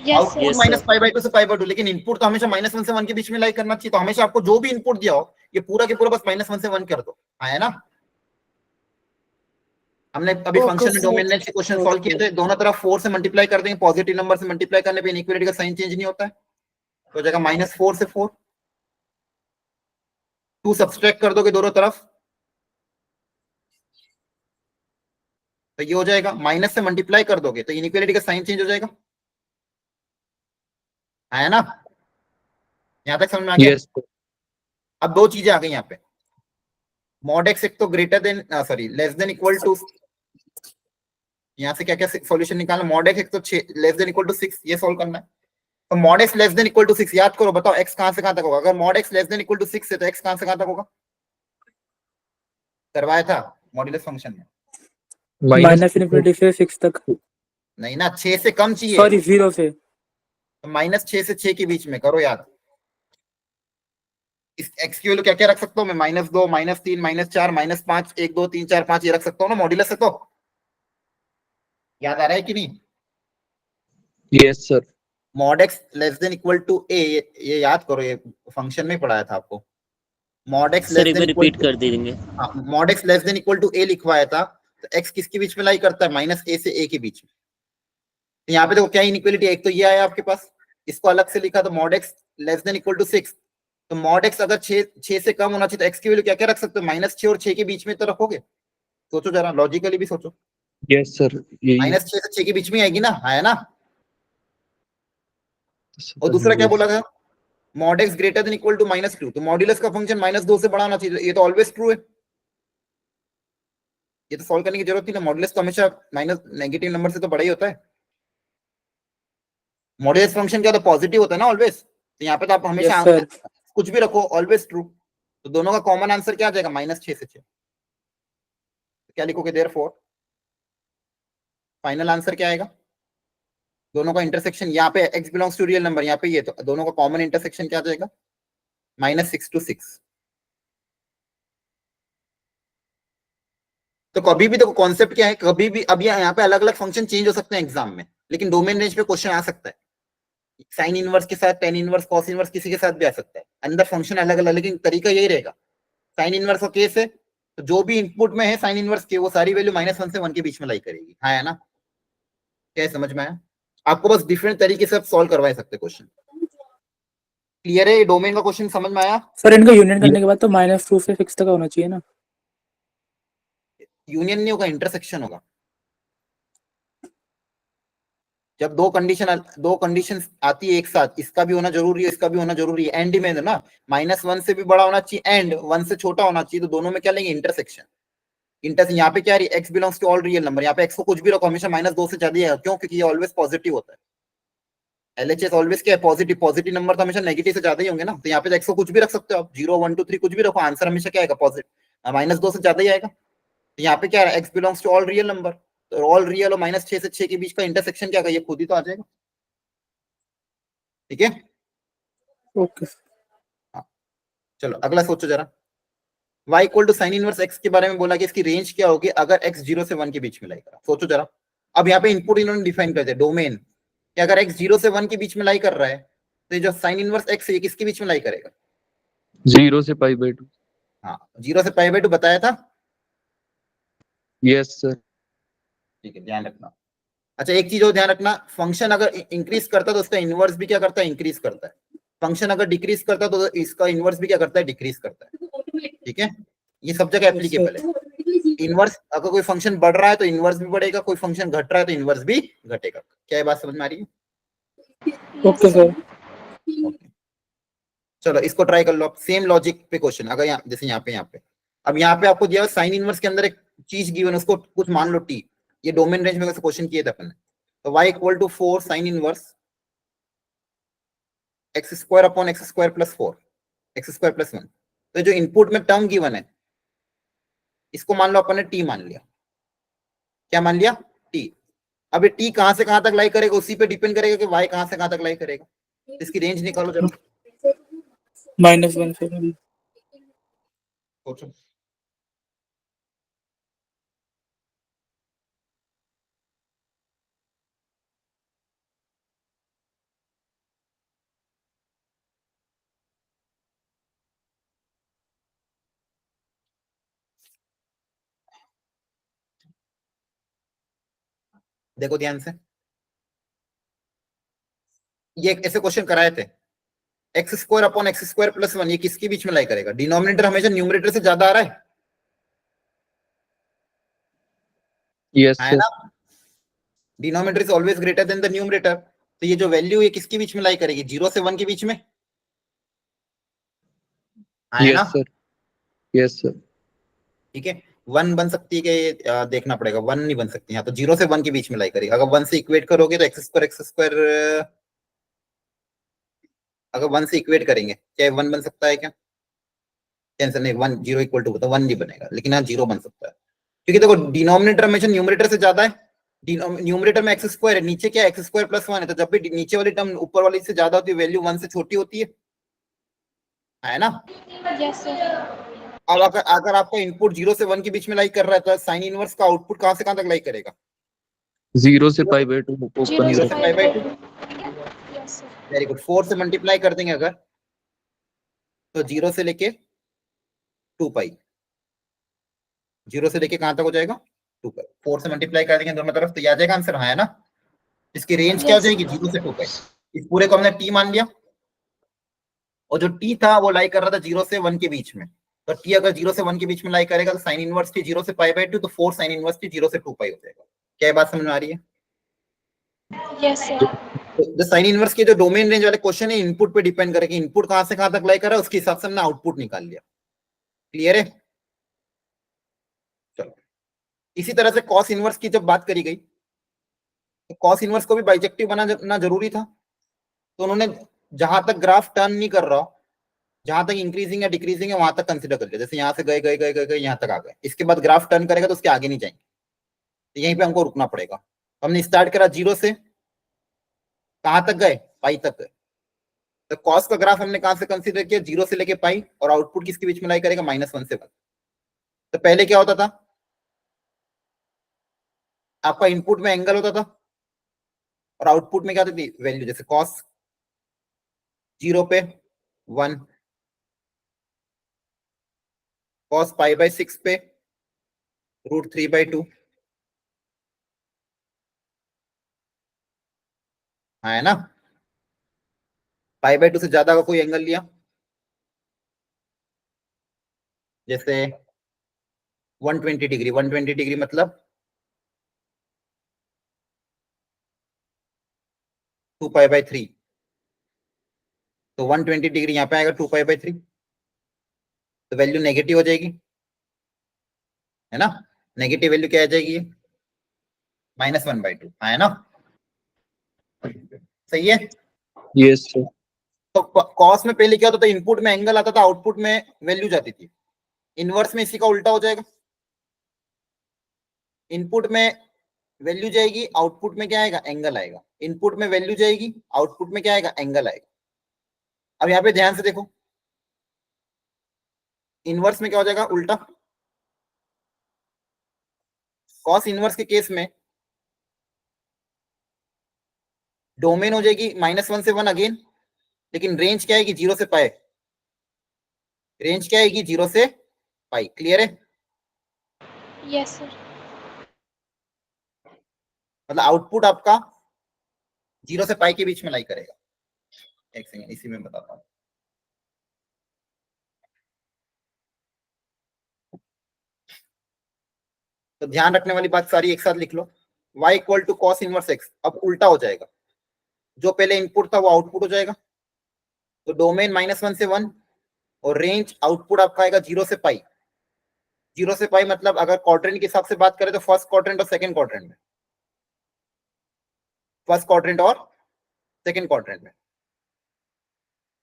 Yes output Yes, sir. sir. -π/2 से π/2, लेकिन इनपुट तो हमेशा -1 से 1 के बीच में लाई करना चाहिए, तो हमेशा आपको जो भी इनपुट दिया हो ये पूरा के पूरा बस -1 से 1 कर दो, है ना। हमने अभी Okay, फंक्शन sir. डोमेन ने क्वेश्चन सॉल्व किए थे, दोनों तरफ 4 से मल्टीप्लाई कर देंगे, पॉजिटिव नंबर से मल्टीप्लाई करने पे इनइक्वालिटी का साइन चेंज नहीं होता है, तो जगह -4 से 4, 2 सब्सट्रैक्ट कर दोगे दोनों तरफ तो ये हो जाएगा, माइनस से मल्टीप्लाई कर दोगे तो इनइक्वालिटी का साइन चेंज हो जाएगा, है ना। यहां तक समझ में आ गया। Yes, sir. अब दो चीजें आ गई यहाँ पे, मॉड एक्स एक तो greater than sorry less than equal to, यहाँ से क्या क्या सॉल्यूशन निकालना, मॉड एक्स एक तो लेस देन इक्वल टू 6 ये सॉल्व करना है, तो mod x less than equal to 6 याद करो, बताओ एक्स कहां से कहां तक होगा, अगर mod x less than equal to 6 है तो एक्स कहां से कहां तक होगा, करवाया था मॉड्यूलस फंक्शन में, -∞ से 6 तक. नहीं ना 6 से कम चाहिए, सॉरी 0 से. तो -6 से 6 के बीच में करो याद। इस एक्स की वैल्यू क्या क्या रख सकता हूँ मैं, -2 -3 -4 -5 1 2 3 4 5 ये रख सकता हूँ ना मॉड्यूलस से, तो याद आ रहा है कि नहीं। Yes, sir. Mod x less than equal to a, ये याद करो, ये फंक्शन में पढ़ाया था आपको, मॉड एक्स सर लेस एक देन बार इक्वल रिपीट कर देंगे। हाँ, mod x less than equal to a लिखवाया था, तो एक्स किसके बीच में लाई करता है, -a से a के बीच में। तो यहाँ पे देखो क्या इनइक्वालिटी है, एक तो ये आया आपके पास, इसको अलग से लिखा तो mod x less than equal to 6, तो मॉड एक्स अगर 6 से कम होना चाहिए तो एक्स की वैल्यू क्या क्या रख सकते हो, -6 और 6 के बीच में तो रखोगे, सोचो जरा लॉजिकली भी सोचो, Yes, sir. यही -6 से 6 के बीच में आएगी ना, है ना। और दूसरा क्या बोला था, mod x greater than equal to -2, तो मॉड्यूलस का फंक्शन -2 से बड़ा होना चाहिए, ये तो ऑलवेज ट्रू है, ये तो सॉल्व करने की जरूरत नहीं ना, मॉड्यूलस तो हमेशा माइनस नेगेटिव नंबर से तो बड़ा ही होता है, मॉड्यूलस फंक्शन क्या तो पॉजिटिव होता है ना ऑलवेज, तो यहाँ पे तो आप हमेशा Yes, sir. कुछ भी रखो ऑलवेज ट्रू, तो दोनों का कॉमन आंसर क्या आ जाएगा, -6 से 6, तो क्या लिखोगे देयरफॉर फाइनल आंसर क्या आएगा, दोनों का इंटरसेक्शन, यहाँ पे x belongs to real number, यहाँ पे ये, तो दोनों का कॉमन इंटरसेक्शन क्या आ जाएगा, -6 to 6। तो कभी भी देखो कॉन्सेप्ट क्या है, कभी भी अब यहाँ पे अलग अलग फंक्शन चेंज हो सकते हैं एग्जाम में, लेकिन डोमेन रेंज पे क्वेश्चन आ सकता है, साइन इनवर्स के साथ टेन इनवर्स कॉस इनवर्स किसी के साथ भी आ सकता है, अंदर फंक्शन अलग अलग, लेकिन तरीका यही रहेगा, साइन इनवर्स का केस है तो जो भी इनपुट में है साइन इनवर्स के वो सारी वैल्यू -1 से 1 के बीच में लाई करेगी, हाँ है ना। क्या समझ में आया आपको, बस डिफरेंट तरीके से आप सॉल्व करवा सकते क्वेश्चन, क्लियर है, डोमेन का क्वेश्चन समझ में आया। सर इनका यूनियन करने के बाद तो -2 से 6 तक होना चाहिए ना. यूनियन नहीं होगा, इंटरसेक्शन होगा, जब दो कंडीशन आती है एक साथ, इसका भी होना जरूरी है इसका भी होना जरूरी है, एंड में ना -1 से भी बड़ा होना चाहिए एंड 1 से छोटा होना चाहिए, तो दोनों में क्या लेंगे इंटरसेक्शन। यहाँ पे क्या है, x belongs to all real number, यहाँ पे x को कुछ भी रखो हमेशा -2 से ज्यादा है, क्यों, क्योंकि ये ऑलवेज पॉजिटिव होता है, LHS ऑलवेज क्या है पॉजिटिव, पॉजिटिव नंबर तो हमेशा नेगेटिव से ज्यादा ही होंगे ना, तो यहाँ पे x को कुछ भी रख सकते हो आप, 0 1 2 3 कुछ भी रखो, आंसर हमेशा क्या आएगा पॉजिटिव, -2 से ज्यादा ही आएगा। तो यहाँ पे क्या है, x belongs to all real number, तो ऑल रियल और -6 से 6 के बीच का इंटरसेक्शन क्या है, ये खुद ही तो आ जाएगा, ठीक है। ओके. चलो अगला सोचो जरा, y equal to sine inverse x के बारे में बोला कि इसकी रेंज क्या होगी अगर x 0 से 1 के बीच में लाई करा, सोचो जरा। अब यहाँ पे इनपुट इन्होंने डिफाइन कर दिया डोमेन, कि अगर x 0 से 1 के बीच में लाई कर रहा है तो ये जो साइन इनवर्स x है ये किसके बीच में लाई करेगा, 0 से π/2. हाँ 0 से पाई बाय 2 बताया था। Yes, sir. ठीक है, ध्यान रखना। अच्छा एक चीज और ध्यान रखना, फंक्शन अगर इंक्रीज करता है तो उसका इनवर्स भी क्या करता है, इंक्रीज करता है। फंक्शन अगर डिक्रीज करता है तो इसका इनवर्स भी क्या करता है, डिक्रीज करता है। ठीक है, ये सब जगह एप्लीकेबल है। इनवर्स अगर कोई फंक्शन बढ़ रहा है तो इनवर्स भी बढ़ेगा, कोई फंक्शन घट रहा है तो इनवर्स भी घटेगा। क्या ये बात समझ में आ रही है? Okay sir. ओके चलो इसको ट्राई कर लो आप, सेम लॉजिक पे क्वेश्चन। अगर यहाँ जैसे यहाँ पे अब यहाँ पे आपको दिया साइन इनवर्स के अंदर एक चीज गिवन, उसको कुछ मान लो टी, ये डोमेन रेंज में वैसे क्वेश्चन किए थे अपन ने। तो y equal to 4 sine inverse x square upon x square plus 4 x square plus 1। तो जो इनपुट में टर्म गिवन है इसको मान लो अपन ने टी मान लिया। क्या मान लिया, टी। अब ये टी कहां से कहां तक लाई करेगा उसी पे डिपेंड करेगा कि y कहां से कहां तक लाई करेगा। इसकी रेंज निकालो जरा, -1 से। सोचो। देखो ध्यान से, ये ऐसे क्वेश्चन कराए थे। X square upon x square plus 1 ये किसके बीच में लाई करेगा, डिनोमिनेटर हमेशा न्यूमरेटर से ज्यादा आ रहा है Yes, है sir. ना। Denominator is always greater than the numerator. तो ये जो वैल्यू ये किसके बीच में लाई करेगी, 0 से 1 के बीच में है ना। Yes, sir. Yes, sir. ठीक है, 1 बन सकती है कि देखना पड़ेगा, 1 नहीं बन सकती यहाँ, तो 0 से 1 के बीच में लाई करेगी। अगर 1 से इक्वेट करोगे तो एक्स स्क्वायर अगर 1 से इक्वेट करेंगे क्या 1 बन सकता है क्या, टेंशन नहीं, 1 0 इक्वल टू, तो 1 नहीं बनेगा, लेकिन यहाँ 0 बन सकता है। क्योंकि देखो डिनोमिनेटर हमेशा न्यूमरेटर से ज्यादा है। न्यूमरेटर में एक्स स्क्वायर है, नीचे क्या एक्स स्क्वायर प्लस 1 है, तो जब भी नीचे वाली टर्म ऊपर वाली से ज्यादा होती है वैल्यू 1 से छोटी होती है ना। Yes, sir. अब अगर आपका इनपुट 0 से 1 के बीच में लाई कर रहा है तो साइन इनवर्स का आउटपुट कहां से कहां तक लाई करेगा, 0 से pi by 2 open 0 0 से से sir. Pi by 2। Yes, sir. Very good, 4 से मल्टीप्लाई कर देंगे अगर तो 0 से लेके 2 पाई, 0 से लेके कहां तक हो जाएगा 2 पाई। 4 से मल्टीप्लाई कर देंगे दोनों तरफ तो ये आ जाएगा आंसर, हाँ है ना। इसकी रेंज क्या हो Yes. जाएगी, 0 से 2 पाई। इस पूरे को हमने टी मान लिया और जो टी था वो लाई कर रहा था 0 से 1 के बीच में। तो टी अगर 0 से 1 के बीच में लाई करेगा तो साइन इनवर्स टी 0 से पाई बाय 2, तो 4 साइन इनवर्स टी 0 से 2 पाई हो जाएगा। क्या ये बात समझ में आ रही है। Yes, sir. तो साइन इनवर्स के जो डोमेन रेंज वाले क्वेश्चन है इनपुट पे डिपेंड करेगा, इनपुट कहां से कहां तक लाई कर रहा है उसके हिसाब से हमने आउटपुट निकाल लिया। क्लियर है। चलो इसी तरह से कॉस इनवर्स की जब बात करी गई तो कॉस इनवर्स को भी बाइजेक्टिव बनाना जरूरी था। तो उन्होंने जहां तक ग्राफ टर्न नहीं कर रहा, जहां तक इंक्रीजिंग या डिक्रीजिंग है वहां तक कंसिडर कर लिया। जैसे यहाँ से गए गए गए गए गए यहाँ तक आ गए, इसके बाद ग्राफ टर्न करेगा तो उसके आगे नहीं जाएंगे, तो यहीं पे हमको रुकना पड़ेगा। हमने स्टार्ट करा 0 से, कहां तक गए, पाई तक गए। तो कॉस का ग्राफ हमने कहां से कंसीडर किया, 0 से लेके पाई, और आउटपुट किसके बीच में लाई करेगा, -1 से 1। तो पहले क्या होता था, आपका इनपुट में एंगल होता था और आउटपुट में क्या होती थी वैल्यू। जैसे कॉस 0 पे 1, कॉस पाई बाय 6 पे √3/2, हाँ है ना। पाई बाय 2 से ज्यादा का कोई एंगल लिया, जैसे 120 डिग्री, 120 डिग्री मतलब 2π/3, तो 120 डिग्री यहाँ पे आएगा 2π/3, तो वैल्यू नेगेटिव हो जाएगी, है ना। नेगेटिव वैल्यू क्या आ जाएगी, -1/2, है ना। सही है। Yes, sir. तो कॉस में पहले क्या होता था, इनपुट में एंगल आता था, आउटपुट में वैल्यू जाती थी। इनवर्स में इसी का उल्टा हो जाएगा, इनपुट में वैल्यू जाएगी, आउटपुट में क्या आएगा, एंगल आएगा। इनपुट में वैल्यू जाएगी, आउटपुट में क्या आएगा, एंगल आएगा। अब यहाँ पे ध्यान से देखो, इनवर्स में क्या हो जाएगा, उल्टा। कॉस इनवर्स के केस में डोमेन हो जाएगी -1 से 1 अगेन, लेकिन रेंज क्या आएगी, 0 से पाई। रेंज क्या आएगी, 0 से पाई। क्लियर है? Yes, sir. मतलब आउटपुट आपका 0 से पाई के बीच में लाई करेगा। एक सेकंड, इसी में बताता हूँ। तो ध्यान रखने वाली बात सारी एक साथ लिख लो। y equal to cos inverse x, अब उल्टा हो जाएगा, जो पहले इनपुट था वो आउटपुट हो जाएगा। तो डोमेन -1 से 1 और रेंज आउटपुट आपका आएगा 0 से पाई। 0 से पाई मतलब अगर क्वाड्रेंट के हिसाब से बात करें तो फर्स्ट क्वाड्रेंट और सेकंड क्वाड्रेंट में, फर्स्ट क्वाड्रेंट और सेकंड क्वाड्रेंट में।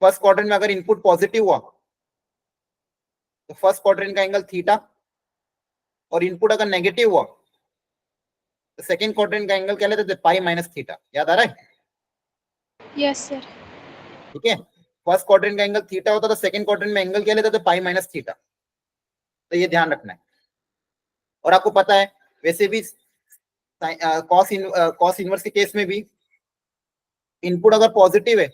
फर्स्ट क्वाड्रेंट में अगर इनपुट पॉजिटिव हुआ तो फर्स्ट क्वाड्रेंट का एंगल थीटा, और इनपुट अगर नेगेटिव हुआ तो सेकंड क्वाड्रेंट का एंगल क्या लेते थे, पाई माइनस थीटा। याद आ रहा है? Yes, sir. ठीक है, फर्स्ट क्वाड्रेंट का एंगल थीटा होता तो सेकंड क्वाड्रेंट में एंगल क्या लेते थे, पाई माइनस थीटा। तो ये ध्यान रखना है। और आपको पता है वैसे भी कॉस इनवर्स के केस में भी इनपुट अगर पॉजिटिव है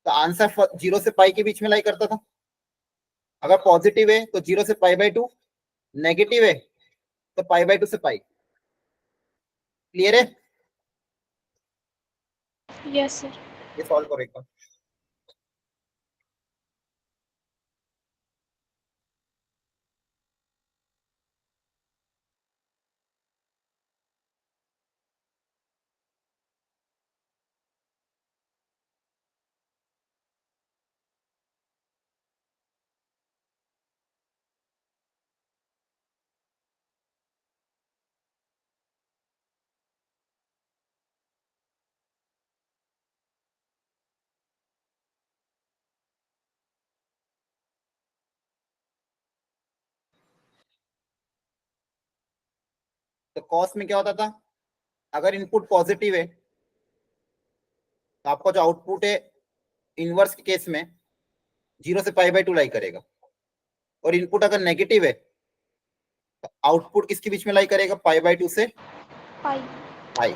तो आंसर 0 से पाई के बीच में लाई करता था। अगर पॉजिटिव है तो 0 से पाई बाई 2, नेगेटिव है तो पाई बाई 2 से पाई। क्लियर है? Yes, sir. ये सॉल्व करो एक बार। तो कॉस में क्या होता था, अगर इनपुट पॉजिटिव है तो आपका जो आउटपुट है इनवर्स के केस में 0 से पाई बाई 2 लाई करेगा, और इनपुट अगर नेगेटिव है तो आउटपुट किसके बीच में लाई करेगा, पाई बाई 2 से Pi. पाई।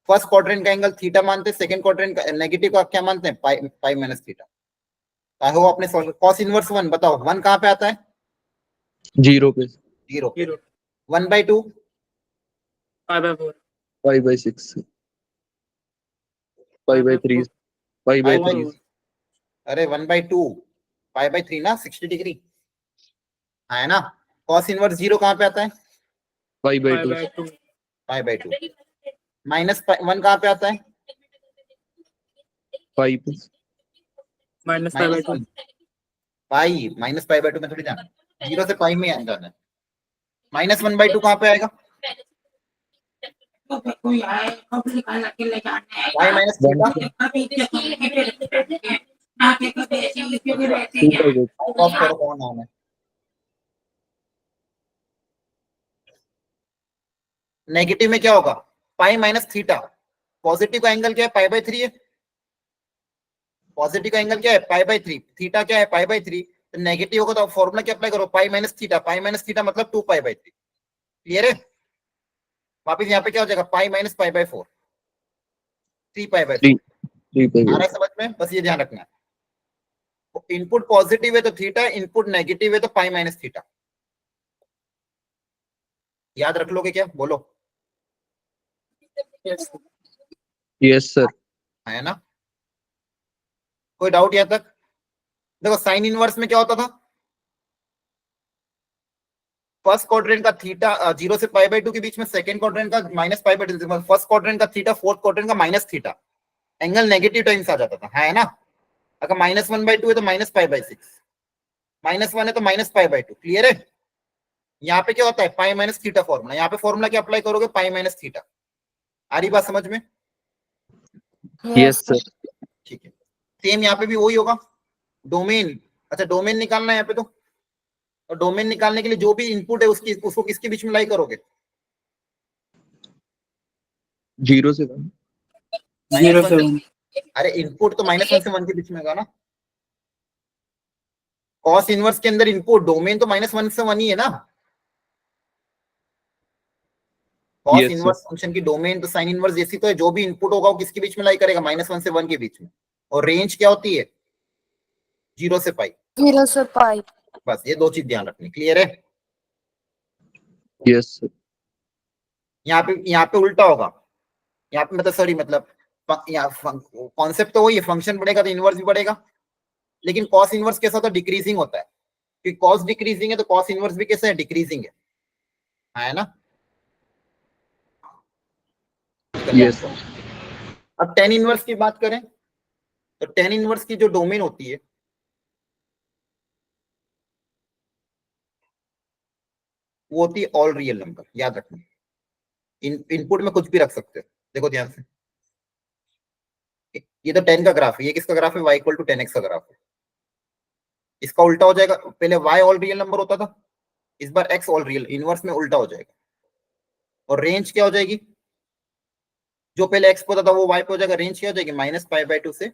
फर्स्ट क्वाड्रेंट का एंगल थीटा मानते हैं, सेकंड क्वाड्रेंट का नेगेटिव का क्या मानते हैं, pi minus theta. I hope आपने सॉल्व। कॉस इनवर्स 1 बताओ, 1 कहां पे आता है, 0 पे 0। 0. 1/2 5/4. 5/6 5/3 5/3 अरे 1/2 पाई/3 ना, 60 डिग्री है ना। कॉस इनवर्स 0 कहां पे आता है, 5/2 5/2. पाई/2। -1 कहां पे आता है, 5 पे -5/2. पाई माइनस पाई/2 में थोड़ी जाना, 0 से पाई में जाना है। -1/2 कहां पे आएगा, पाई माइनस थीटा। 2/8 ऑफ करो कौन नाम है। नेगेटिव में क्या होगा, पाई माइनस थीटा। पॉजिटिव का एंगल क्या है, पाई/3 है। पॉजिटिव का एंगल क्या है, पाई/3। थीटा क्या है, पाई/3। तो नेगेटिव होगा तो फॉर्मूला क्या अप्लाई करो, pi minus theta. Pi minus theta मतलब 2 पाई/3। क्लियर है? वापिस यहाँ पे क्या हो जाएगा, पाई माइनस पाई/4, 3 पाई/4। 3 आ रहा है समझ में? बस ये ध्यान रखना है। इनपुट पॉजिटिव है तो थीटा, इनपुट नेगेटिव है तो पाई माइनस थीटा। याद रख लोगे क्या, बोलो। Yes. यस सर है ना? कोई डाउट यहाँ तक? देखो साइन इनवर्स में क्या होता था, फर्स्ट क्वाड्रेंट का थीटा 0 से पाई/2 के बीच में, सेकंड क्वाड्रेंट का माइनस पाई/2, फर्स्ट क्वाड्रेंट का थीटा, फोर्थ क्वाड्रेंट का minus theta. Angle negative times आ जाता था, है ना। अगर -1/2 है तो -पाई/6, -1 है तो -पाई/2। क्लियर है? यहाँ पे क्या होता है, पाई माइनस थीटा फॉर्मूला। यहाँ पे फॉर्मूला क्या अप्लाई करोगे, पाई माइनस थीटा। आ रही बात समझ में? यस सर ठीक है, सेम यहाँ पे भी वही होगा। डोमेन, अच्छा डोमेन निकालना है यहाँ पे तो डोमेन निकालने के लिए जो भी इनपुट है उसको किसके बीच में लाई करोगे, 0 से 1 0 से 1. अरे इनपुट तो -1 से 1 के बीच में होगा ना। कॉस इनवर्स के अंदर इनपुट डोमेन तो -1 से 1 ही है ना। कॉस Yes, इनवर्स फंक्शन की डोमेन तो साइन इनवर्स जैसी तो है, जो भी इनपुट होगा वो किसके बीच में लाई करेगा, -1 से 1 के बीच में। और रेंज क्या होती है, 0 से पाई। 0 से pi. बस ये दो चीज ध्यान रखनी, क्लियर है? Yes, sir. यहाँ पे उल्टा होगा, यहाँ पे मतलब सॉरी मतलब कॉन्सेप्ट तो वही है, फंक्शन बढ़ेगा तो इनवर्स भी बढ़ेगा, लेकिन कॉस इनवर्स कैसा होता है? डिक्रीजिंग होता है, क्योंकि कॉस डिक्रीजिंग है तो कॉस इनवर्स भी कैसा है? डिक्रीजिंग है ना? Yes, sir. अब टेन इनवर्स की बात करें तो टेन इनवर्स की जो डोमेन होती है वो होती है ऑल रियल नंबर, याद रखना। इनपुट में कुछ भी रख सकते हो, देखो ध्यान से, ये तो 10 का ग्राफ है, ये किसका ग्राफ है? y इक्वल टू 10x का ग्राफ है। इसका उल्टा हो जाएगा, पहले y ऑल रियल नंबर होता था, इस बार x ऑल रियल, इनवर्स में उल्टा हो जाएगा, और रेंज क्या हो जाएगी? जो पहले x पे होता था वो y पे हो जाएगा, रेंज क्या हो जाएगी? -π/2 से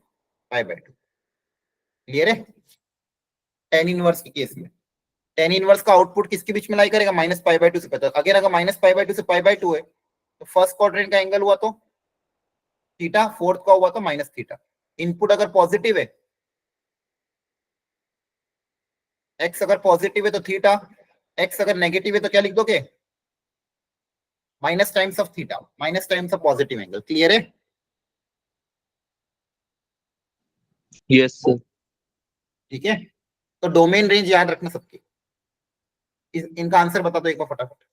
π/2। क्लियर है? टेन इनवर्स के केस में टेन इनवर्स का आउटपुट किसके बीच में लाई करेगा? -π/2 से 50। अगर -π/2 से π/2 है तो फर्स्ट क्वाड्रेंट का एंगल हुआ तो थीटा, फोर्थ का हुआ तो माइनस थीटा। इनपुट अगर पॉजिटिव है, एक्स अगर पॉजिटिव है तो थीटा, एक्स अगर नेगेटिव है तो क्या लिख दोगे? Minus times of theta, minus times of positive angle. Clear है? Yes, sir. ठीक है, तो डोमेन रेंज याद रखना सबकी। इनका आंसर बता दो एक बार फटाफट।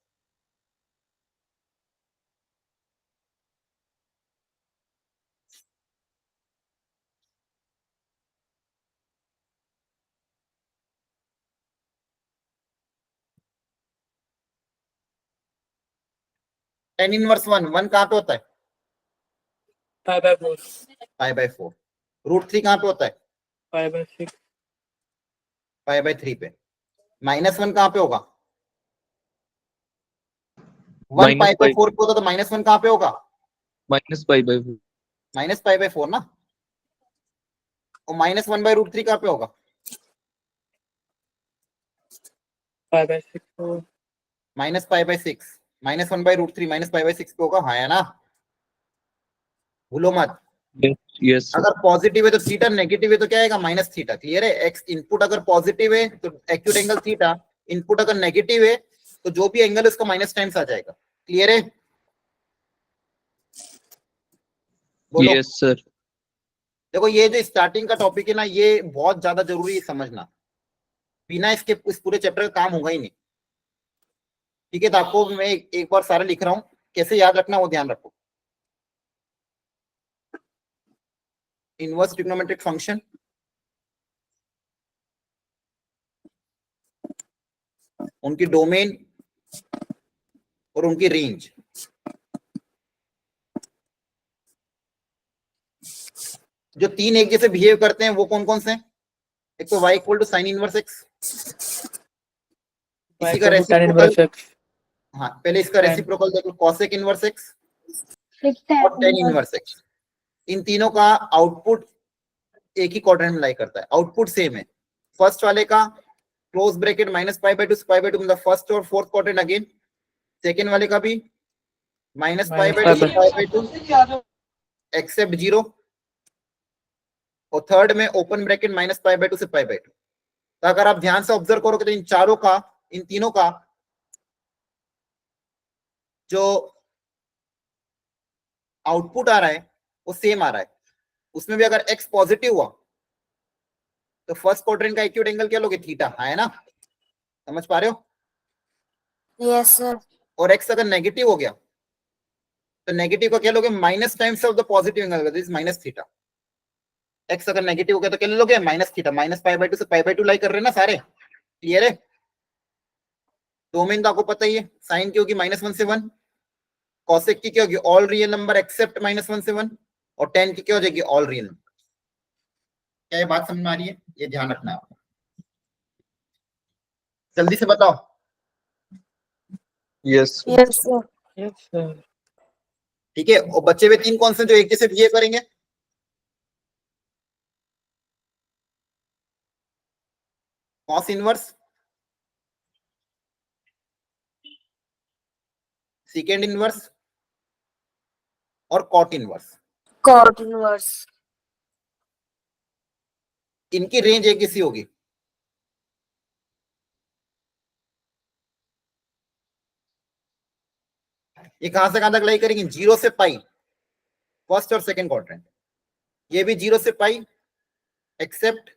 टेन इनवर्स वन कहां पे होता है? 5/4, π/4। √3 कहां पे होता है? 5/6, π/3 पे। -1 कहां पे होगा? 1 Minus pi. π/4 पे होता तो -1 कहां पे होगा? Minus π/4. -π/4 ना, और -1/√3 कहां पे होगा? 5/6, -π/6, -1/√3 -π/6 पे होगा, हाँ है ना? भूलो मत। Yes, yes, sir. अगर पॉजिटिव है तो थीटा, नेगेटिव है तो क्या आएगा? Minus theta. क्लियर है? एक्स इनपुट अगर पॉजिटिव है तो एक्यूट एंगल थीटा, इनपुट अगर नेगेटिव है तो जो भी एंगल है उसका माइनस टाइम्स आ जाएगा। क्लियर है? बोलो। Yes, sir. देखो ये जो स्टार्टिंग का टॉपिक है ना, ये बहुत ज्यादा जरूरी है समझना, बिना इसके इस पूरे चैप्टर का काम होगा ही नहीं। ठीक है, तो आपको मैं एक बार सारा लिख रहा हूँ, कैसे याद रखना वो ध्यान रखो। इनवर्स ट्रिग्नोमेट्रिक फंक्शन, उनकी डोमेन और उनकी रेंज। जो तीन एक जैसे बिहेव करते हैं वो कौन कौन से हैं? एक तो y equal to sine inverse x, इसी का tan रेसिप्रोकल। inverse x, हाँ, पहले इसका Tan- रेसिप्रोकल देखो, cosec इनवर्स एक्स और tan इनवर्स एक्स। इन तीनों का आउटपुट एक ही क्वाड्रेंट में लाई करता है, आउटपुट सेम है। फर्स्ट वाले का क्लोज ब्रैकेट -π/2 से π/2 मतलब फर्स्ट और फोर्थ क्वाड्रेंट अगेन। सेकेंड वाले का भी -π/2 से π/2 एक्सेप्ट 0, और थर्ड में ओपन ब्रैकेट -π/2 से π/2। तो अगर आप ध्यान से ऑब्जर्व करोगे तो इन चारों का, इन तीनों का जो आउटपुट आ रहा है वो सेम आ रहा है। उसमें भी अगर x पॉजिटिव हुआ तो फर्स्ट क्वाड्रेंट का एक्यूट एंगल क्या लोगे? थीटा, है ना? समझ पा रहे हो? Yes sir. और x अगर नेगेटिव हो गया तो नेगेटिव का क्या लोगे? Minus times of the positive angle, this minus theta. x अगर नेगेटिव हो गया तो क्या लोगे? Minus theta. -π/2 से π/2 लाई कर रहे हैं ना सारे। क्लियर है? डोमेन तो आपको पता ही है, साइन की होगी -1 से 1, कॉसेक की क्या होगी? ऑल रियल नंबर एक्सेप्ट -1 से 1, और tan की क्या हो जाएगी? All real number. क्या ये बात समझ में आ रही है? ये ध्यान रखना है आपको। जल्दी से बताओ। Yes, sir. Yes sir. yes sir, ठीक है, और बचे हुए तीन कौन से जो एक जैसे बिहेव करेंगे? कॉस इनवर्स, सेकेंड इनवर्स और कॉट इनवर्स। Cot inverse. इनकी रेंज एक जैसी होगी, ये कहां से कहां तक लाई करेंगे? 0 से पाई, फर्स्ट और सेकंड क्वाड्रेंट। ये भी 0 से पाई एक्सेप्ट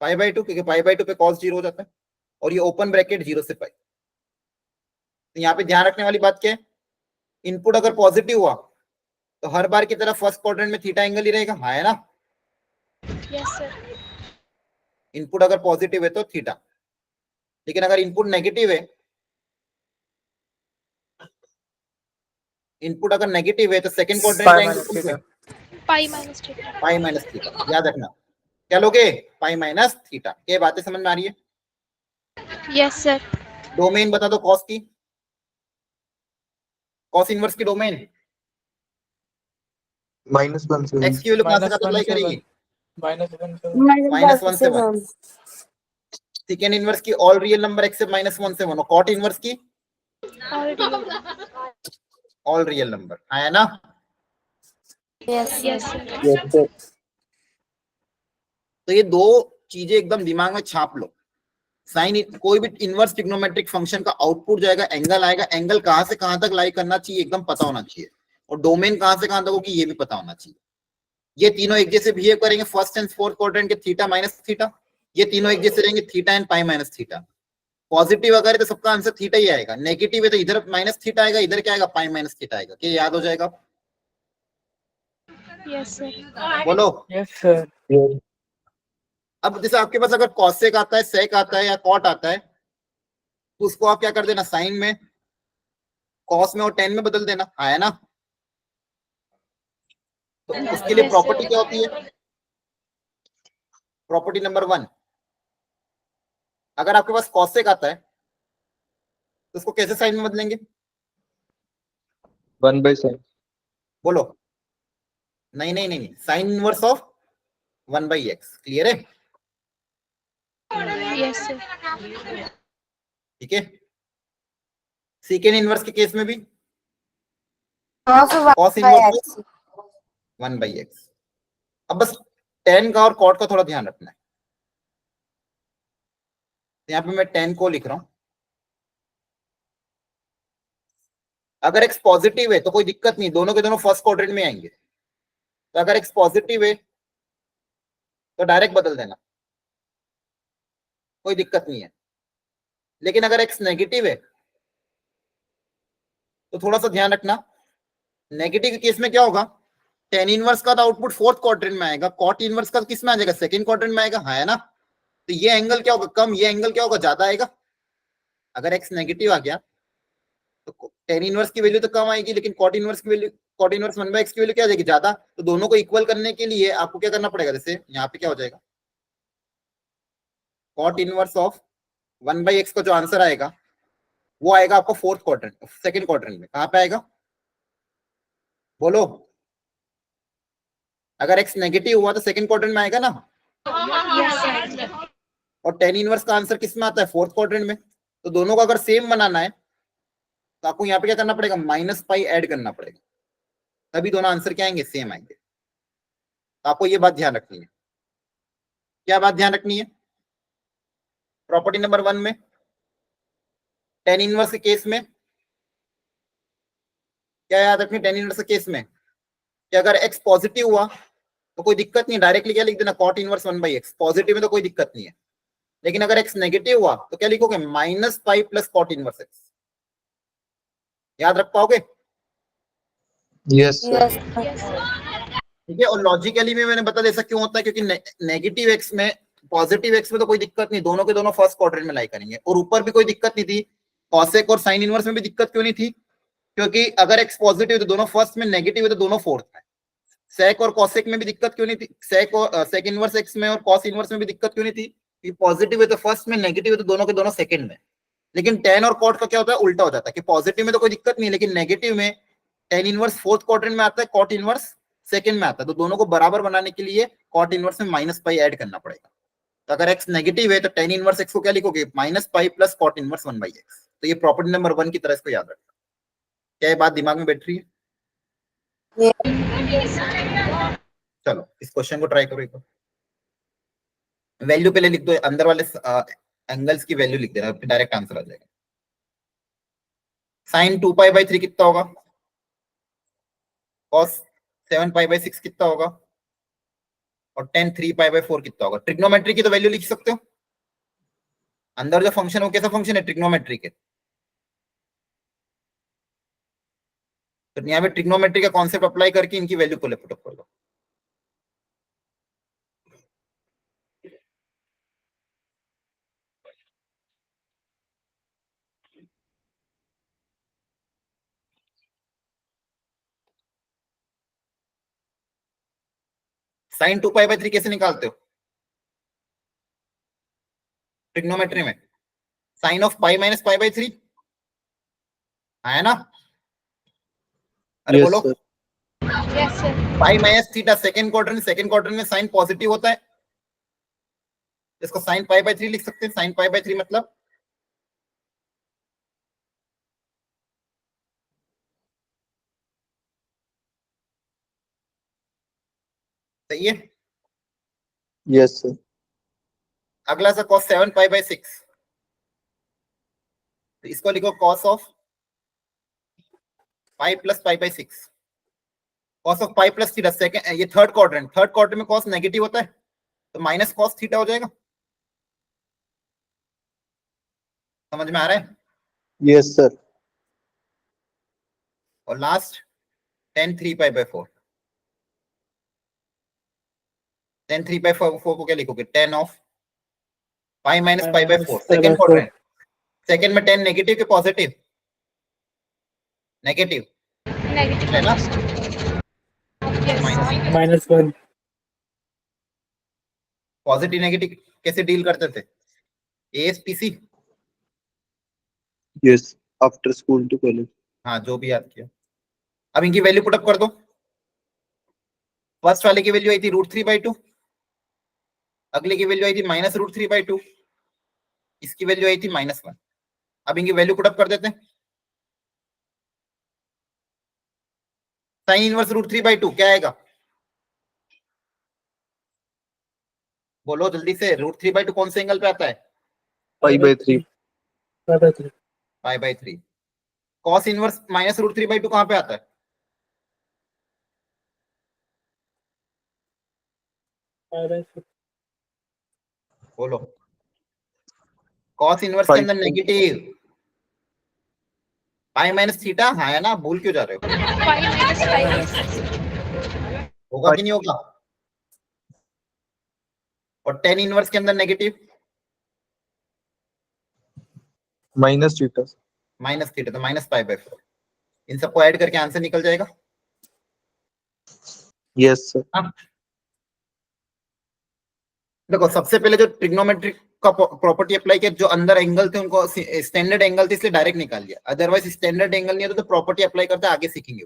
π/2, क्योंकि π/2 पे cos 0 हो जाता है, और ये ओपन ब्रैकेट 0 से पाई। तो यहाँ पे ध्यान रखने वाली बात क्या है? इनपुट अगर पॉजिटिव हुआ तो हर बार की तरह फर्स्ट क्वाड्रेंट में थीटा एंगल ही रहेगा, हाँ है ना? Yes, sir. इनपुट अगर पॉजिटिव है तो थीटा, लेकिन अगर इनपुट नेगेटिव है, इनपुट अगर नेगेटिव है तो सेकंड क्वाड्रेंट Pi का एंगल minus कौन सा है? theta. Pi minus theta. Pi minus theta. याद रखना, क्या लोगे? Pi minus theta. ये बातें समझ में आ रही है? Yes, sir. डोमेन बता दो कॉस की, कॉस इनवर्स की डोमेन। -1 से एक्स की वैल्यू कहां से Minus कहां तक 1 लाई से करेगी? 1. -1 से 1. -1 से 1। सेकेंड इनवर्स की ऑल रियल नंबर एक्सेप्ट -1 से 1, और कॉट इनवर्स की All real. All real number, है ना? Yes, Yes, sir. sir. Yes, sir. तो ये दो चीजें एकदम दिमाग में छाप लो। साइन, कोई भी इनवर्स ट्रिग्नोमेट्रिक फंक्शन का आउटपुट जाएगा, एंगल आएगा, एंगल कहां से कहां तक लाई करना चाहिए एकदम पता होना चाहिए, और डोमेन कहां से कहां तक होगी ये भी पता होना चाहिए। ये तीनों एक जैसे बिहेव करेंगे, फर्स्ट एंड फोर्थ क्वाड्रेंट के थीटा माइनस थीटा, ये तीनों एक जैसे रहेंगे, theta and pi minus theta. Positive अगर है तो सबका आंसर थीटा ही आएगा, नेगेटिव है तो इधर माइनस थीटा आएगा, इधर क्या आएगा? पाई माइनस थीटा आएगा। क्या याद हो जाएगा? Yes, sir. बोलो। Yes, sir. Yes. अब जैसे आपके पास अगर कॉसेक आता है, सेक आता है या कॉट आता है, तो उसको आप क्या कर देना? साइन में, कॉस में और टेन में बदल देना, है ना? तो उसके लिए Yes, प्रॉपर्टी sir. क्या होती है? प्रॉपर्टी नंबर 1, अगर आपके पास कॉसेक आता है तो उसको कैसे साइन में बदलेंगे? 1/sin. बोलो। नहीं नहीं नहीं, sine inverse of 1/x। Clear है? Yes, sir. ठीक है। सेकेंड इनवर्स के केस में भी Cos cos 1 by inverse x. 1/x। अब बस tan का और cot का थोड़ा ध्यान रखना है। यहाँ पे मैं tan को लिख रहा हूं। अगर x पॉजिटिव है तो कोई दिक्कत नहीं, दोनों के दोनों फर्स्ट क्वाड्रेंट में आएंगे। तो अगर x पॉजिटिव है तो डायरेक्ट बदल देना, कोई दिक्कत नहीं है। लेकिन अगर x नेगेटिव है तो थोड़ा सा ध्यान रखना। नेगेटिव के केस में क्या होगा? tan इनवर्स का तो आउटपुट फोर्थ क्वाड्रेंट में आएगा, cot इनवर्स का किस में आ जाएगा? सेकंड क्वाड्रेंट में आएगा, है ना? तो ये एंगल क्या होगा? कम। ये एंगल क्या होगा? ज्यादा आएगा। अगर x नेगेटिव आ गया तो tan इनवर्स की वैल्यू तो कम आएगी, लेकिन cot इनवर्स की वैल्यू, cot इनवर्स 1/x की वैल्यू क्या आ जाएगी? ज्यादा। तो दोनों को इक्वल करने के लिए आपको क्या करना पड़ेगा? जैसे यहाँ पे क्या हो जाएगा? cot इनवर्स ऑफ 1/x का जो आंसर आएगा वो आएगा आपको फोर्थ क्वाड्रेंट, सेकंड क्वाड्रेंट में। कहां पे आएगा? बोलो। अगर x नेगेटिव हुआ तो सेकंड क्वाड्रेंट में आएगा ना? Yes, sir. और tan इनवर्स का आंसर किस में आता है? फोर्थ क्वाड्रेंट में। तो दोनों को अगर सेम बनाना है तो आपको यहाँ पे क्या करना पड़ेगा? -पाई ऐड करना पड़ेगा, तभी दोनों आंसर क्या आएंगे? सेम आएंगे। तो आपको ये बात ध्यान रखनी है। क्या बात ध्यान रखनी है? प्रॉपर्टी नंबर 1 में tan इनवर्स के केस में क्या याद रखनी? tan इनवर्स के केस में कि अगर x पॉजिटिव हुआ तो कोई दिक्कत नहीं, डायरेक्टली क्या लिख देना? cot inverse 1/x। पॉजिटिव में तो कोई दिक्कत नहीं है। लेकिन अगर x नेगेटिव हुआ तो क्या लिखोगे? -Pi plus cot inverse x। याद रख पाओगे? Yes, sir. Yes, sir. Yes, sir. ठीक है। और लॉजिकली भी मैंने बता दे ऐसा क्यों होता है, क्योंकि नेगेटिव एक्स में, पॉजिटिव एक्स में तो कोई दिक्कत नहीं, दोनों के दोनों फर्स्ट क्वाड्रेंट में लाई करेंगे। और ऊपर भी कोई दिक्कत नहीं थी, कॉसेक और साइन इनवर्स में भी दिक्कत क्यों नहीं थी? क्योंकि अगर एक्स पॉजिटिव तो दोनों फर्स्ट में, नेगेटिव है तो दोनों फोर्थ में। सेक और कॉसेक में भी दिक्कत क्यों नहीं थी? सेक और सेक इनवर्स एक्स में और कॉस इनवर्स में भी दिक्कत क्यों नहीं थी? कि पॉजिटिव है तो फर्स्ट में, नेगेटिव है तो दोनों के दोनों सेकंड में। लेकिन tan और cot का क्या होता है? उल्टा हो जाता है कि पॉजिटिव में तो कोई दिक्कत नहीं, लेकिन नेगेटिव में tan इनवर्स फोर्थ क्वाड्रेंट में आता है, cot इनवर्स सेकंड में आता है। तो दोनों को बराबर बनाने के लिए cot इनवर्स में -पाई ऐड करना पड़ेगा। तो अगर x नेगेटिव है तो tan इनवर्स x को क्या लिखोगे? -Pi plus cot inverse 1/x। तो ये प्रॉपर्टी नंबर 1 की तरह इसको याद रखना। क्या ये बात दिमाग में बैठ रही है? चलो इस क्वेश्चन को ट्राई करो एक बार। वैल्यू पहले लिख दो, अंदर वाले एंगल्स की वैल्यू लिख देना, डायरेक्ट आंसर आ जाएगा। साइन 2π/3 कितना होगा? cos 7π/6 कितना होगा? और tan 3π/4 कितना होगा? ट्रिग्नोमेट्री की तो वैल्यू लिख सकते हो। अंदर जो फंक्शन है वो कैसा फंक्शन है? ट्रिग्नोमेट्री के। तो यहाँ पे ट्रिग्नोमेट्री का कॉन्सेप्ट अप्लाई करके इनकी वैल्यू को पुट अप कर दो। साइन 2π/3 कैसे निकालते हो ट्रिग्नोमेट्री में? साइन ऑफ पाई माइनस π/3 है ना? अरे Yes, बोलो। sir. Yes, sir. Pi minus theta second quadrant में साइन पॉजिटिव होता है, इसको साइन π/3 लिख सकते हैं। साइन π/3 मतलब सही है। Yes, sir. अगला सा cos 7π/6, तो इसको लिखो cos of pi plus π/6। cos of pi plus theta second, ये थर्ड क्वाड्रेंट में cos नेगेटिव होता है, तो माइनस cos थीटा हो जाएगा। समझ में आ रहा है? Yes, sir. और लास्ट tan 3π/4। tan 3/4 को क्या लिखोगे? tan of pi minus π/4 second quadrant. Second में tan नेगेटिव के पॉजिटिव? Negative Negative. है ना? Yes. -1. पॉजिटिव नेगेटिव कैसे डील करते थे? ASPC। Yes. After school to college. हाँ, जो भी याद किया। अब इनकी वैल्यू पुट अप कर दो। फर्स्ट वाले की वैल्यू आई थी √3/2, अगले की वैल्यू आई थी -√3/2, इसकी वैल्यू आई थी -1। अब इनकी वैल्यू पुट अप कर देते हैं। साइन इनवर्स √3/2 क्या आएगा? बोलो जल्दी से। √3/2 कौन से एंगल पे आता है? π/3. π/3. π/3। cos इनवर्स -√3/2 कहां पे आता है? π/6. बोलो। cos इनवर्स के अंदर नेगेटिव पाई माइनस थीटा, हाँ है ना? भूल क्यों जा रहे हो? Pi minus pi. होगा कि नहीं होगा? और tan इनवर्स के अंदर negative Minus theta. Minus theta, तो -π/4। इन सबको ऐड करके आंसर निकल जाएगा। Yes, sir. देखो, सबसे पहले जो ट्रिग्नोमेट्रिक का प्रॉपर्टी अप्लाई किया, जो अंदर एंगल थे उनको स्टैंडर्ड एंगल थे इसलिए डायरेक्ट निकाल लिया। अदरवाइज स्टैंडर्ड एंगल नहीं होता तो प्रॉपर्टी अप्लाई करते आगे सीखेंगे।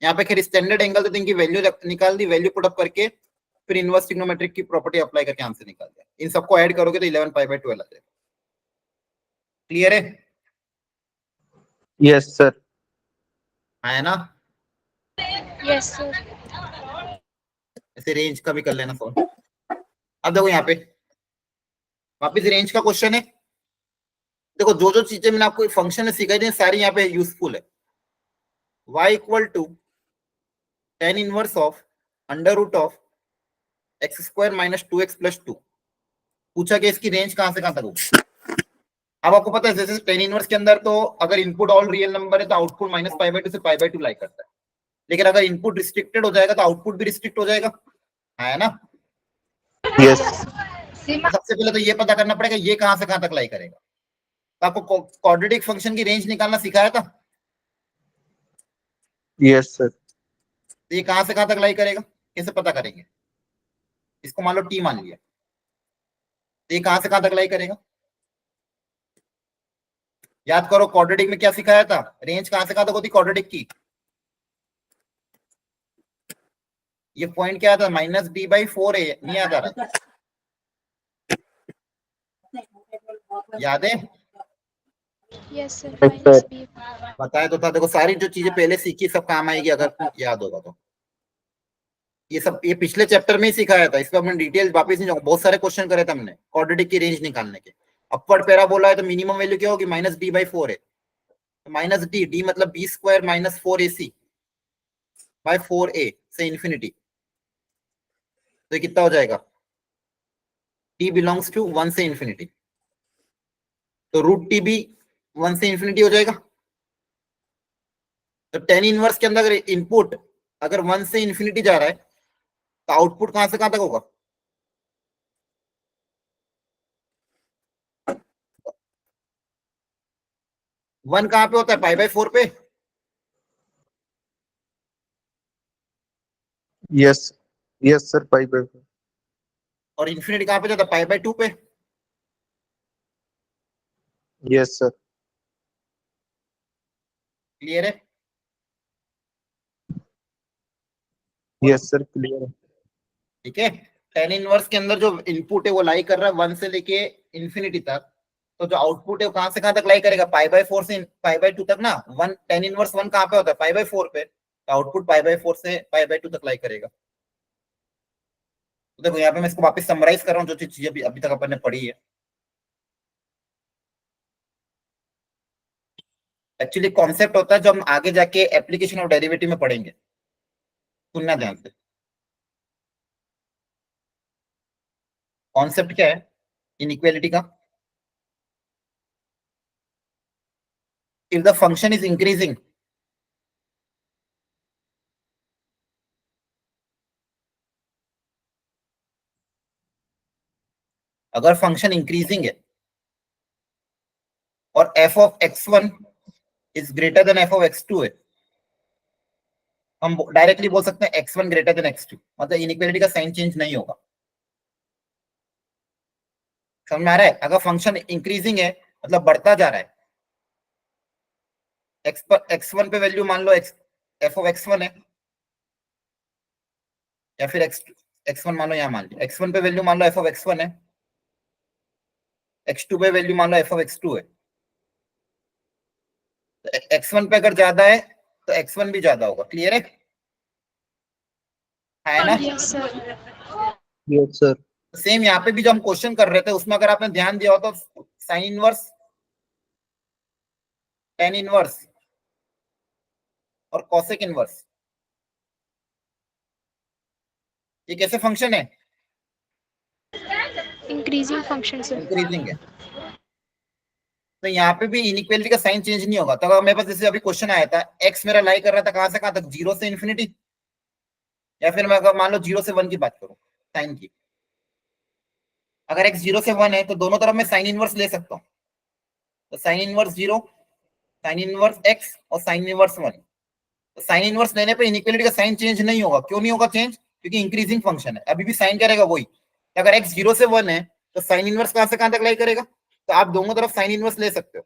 यहाँ पे खैर स्टैंडर्ड एंगल थे तो इनकी वैल्यू निकाल दी, वैल्यू पुट अप करके फिर इनवर्स ट्रिग्नोमेट्रिक की प्रॉपर्टी अप्लाई करके आंसर निकाल दिया। इन सबको ऐड करोगे तो 11π/12 आ जाएगा। क्लियर है? Yes, sir. है ना? Yes, sir. ऐसे रेंज का भी कर लेना सॉल्व। अब देखो यहाँ पे वापिस रेंज का क्वेश्चन है। देखो, जो जो चीजें मैंने आपको फंक्शन में सिखाई थी सारी यहाँ पे यूजफुल है। y = tan inverse of √(x² - 2x + 2) पूछा कि इसकी रेंज कहां से कहां तक होगी। अब आपको पता है जैसे tan इनवर्स के अंदर तो अगर इनपुट ऑल रियल नंबर है तो आउटपुट -π/2 से π/2 लाई करता है, लेकिन अगर इनपुट रिस्ट्रिक्टेड हो जाएगा तो आउटपुट भी रिस्ट्रिक्ट हो जाएगा, है ना? Yes. सबसे पहले तो ये पता करना पड़ेगा ये कहां से कहां तक लाई करेगा। तो आपको क्वाड्रेटिक फंक्शन की रेंज निकालना सिखाया था। Yes, sir. तो ये कहां से कहां तक लाई करेगा, कैसे पता करेंगे? इसको मान लो t मान लिया, तो ये कहां से कहां तक लाई करेगा? याद करो क्वाड्रेटिक में क्या सिखाया था, रेंज कहां से कहां तक होती क्वाड्रेटिक की? ये पॉइंट क्या था? -d/4 है, नहीं याद आ रहा? याद है? Yes, sir. Yes, Minus sir. b. बताया तो था। देखो, सारी जो चीजें पहले सीखी सब काम आएगी अगर याद होगा तो। ये सब ये पिछले चैप्टर में ही सिखाया था, इसका मैं डिटेल वापस नहीं जाऊंगा। बहुत सारे क्वेश्चन करे थे हमने क्वाड्रेटिक की रेंज निकालने के। अपवर्ड पैराबोला है तो मिनिमम वैल्यू क्या होगी? -d/4 है, माइनस डी, डी मतलब b square minus 4ac by 4a से इंफिनिटी, तो ये कितना हो जाएगा? t बिलोंग्स टू 1 से इंफिनिटी, तो रूट टी भी 1 से इंफिनिटी हो जाएगा। तो टेन इनवर्स के अंदर अगर इनपुट अगर 1 से इंफिनिटी जा रहा है तो आउटपुट कहां से कहां तक होगा? वन कहां पे होता है? पाई बाय 4 पे। Yes. Yes, sir. Pi by 4. और इंफिनिटी कहां पे जाता है? पाई बाय 2 पे। Yes, sir. क्लियर है? Yes, sir. Clear है. ठीक है, टेन इनवर्स के अंदर जो इनपुट है वो लाई कर रहा है 1 से लेके इंफिनिटी तक, तो जो आउटपुट है वो कहां से कहां तक लाई करेगा? पाई बाय 4 से पाई बाय 2 तक ना। वन टेन इनवर्स 1 कहां पे होता है? पाई बाय 4 पे, तो आउटपुट पाई बाय 4 से पाई बाय 2 तक लाई करेगा। तो देखो यहाँ पे मैं इसको वापस समराइज कर रहा हूँ, जो चीजें अभी तक अपन ने पढ़ी है। एक्चुअली कॉन्सेप्ट होता है जो हम आगे जाके एप्लीकेशन ऑफ डेरिवेटिव में पढ़ेंगे, सुनना ध्यान से। कॉन्सेप्ट क्या है इनइक्वालिटी का? If the function is increasing, अगर फंक्शन इंक्रीजिंग है और F of x1 is greater than F of x2 है, हम डायरेक्टली बोल सकते हैं x1 ग्रेटर देन x2, मतलब इनइक्वालिटी का साइन चेंज नहीं होगा। समझ में आ रहा है? अगर फंक्शन इंक्रीजिंग है मतलब बढ़ता जा रहा है, x पर x1 पे वैल्यू मान लो एफ ऑफ x1 है, या फिर x1 मान लो, यहाँ मान लो x1 पे वैल्यू मान लो एफ ऑफ x1 है, x2 पे वैल्यू मान लो एफ ऑफ x2 है। तो x1 पे अगर ज्यादा है तो x1 भी ज्यादा होगा। क्लियर है ना? Yes, sir. Yes, sir. Same यहाँ पे भी जो हम क्वेश्चन कर रहे थे उसमें अगर आपने ध्यान दिया हो तो साइन इनवर्स, टेन इनवर्स और कॉसेक इनवर्स, ये कैसे फंक्शन है? Increasing function, sir. इंक्रीजिंग है, तो यहाँ पे भी इनइक्वालिटी का साइन चेंज नहीं होगा। तो अगर मेरे पास जैसे अभी क्वेश्चन आया था, एक्स मेरा लाई कर रहा था कहां से कहां तक? 0 से इंफिनिटी, या फिर मैं अगर मान लो 0 से 1 की बात करूं साइन की, अगर x 0 से 1 है तो दोनों तरफ मैं साइन इनवर्स ले सकता हूँ। तो sine inverse 0, sign inverse x और साइन इनवर्स 1। तो साइन इनवर्स लेने पे इनइक्वालिटी का साइन चेंज नहीं होगा। क्यों नहीं होगा चेंज? क्योंकि इंक्रीजिंग फंक्शन है, अभी भी साइन क्या रहेगा? वही। तो अगर x 0 से 1 है तो साइन इनवर्स कहां से कहां तक लाई करेगा? तो आप दोनों तरफ साइन इनवर्स ले सकते हो।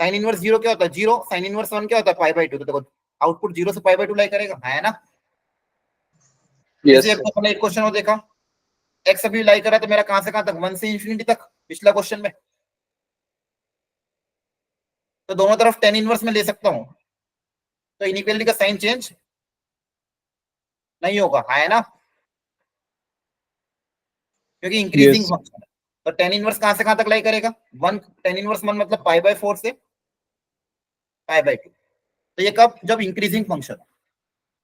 साइन इनवर्स 0 क्या होता है? 0। साइन इनवर्स 1 क्या होता है? Pi bye 2। तो देखो आउटपुट 0 से पाई बाय 2 लाई करेगा, है ना? Yes, जैसे sir. अपने एक क्वेश्चन को देखा, x अभी लाई कर रहा है तो मेरा कहां से कहां तक? 1 से इंफिनिटी तक, पिछला क्वेश्चन में। तो दोनों तरफ टेन इनवर्स में ले सकता हूं, तो इनइक्वालिटी का साइन चेंज नहीं होगा, है ना? क्योंकि इंक्रीजिंग Yes. फंक्शन है। तो टेन इनवर्स कहां से कहां तक लाई करेगा? 1। टेन इनवर्स 1 मतलब पाई बाय 4 से पाई बाय 2। तो ये कब? जब इंक्रीजिंग फंक्शन।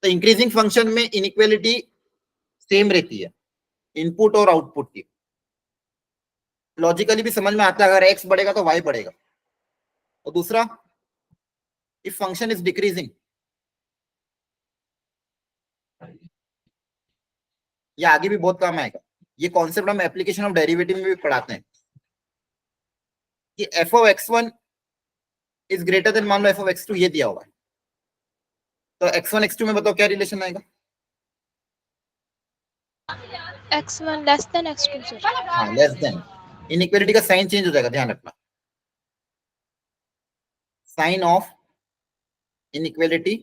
तो इंक्रीजिंग फंक्शन में इनइक्वालिटी सेम रहती है, इनपुट और आउटपुट की। लॉजिकली भी समझ में आता है, अगर एक्स बढ़ेगा तो वाई बढ़ेगा। और दूसरा, इफ फंक्शन इज डिक्रीजिंग, ये आगे भी बहुत काम आएगा। ये कॉन्सेप्ट हम एप्लीकेशन ऑफ डेरिवेटिव में भी पढ़ाते हैं कि F of x1 is greater than, मान लो एफ ऑफ x2 ये दिया हुआ है, तो x1 x2 में बताओ क्या रिलेशन आएगा? X1 less than X2, sir. हाँ, लेस देन। इनइक्वालिटी का साइन चेंज हो जाएगा, ध्यान रखना। Sign of inequality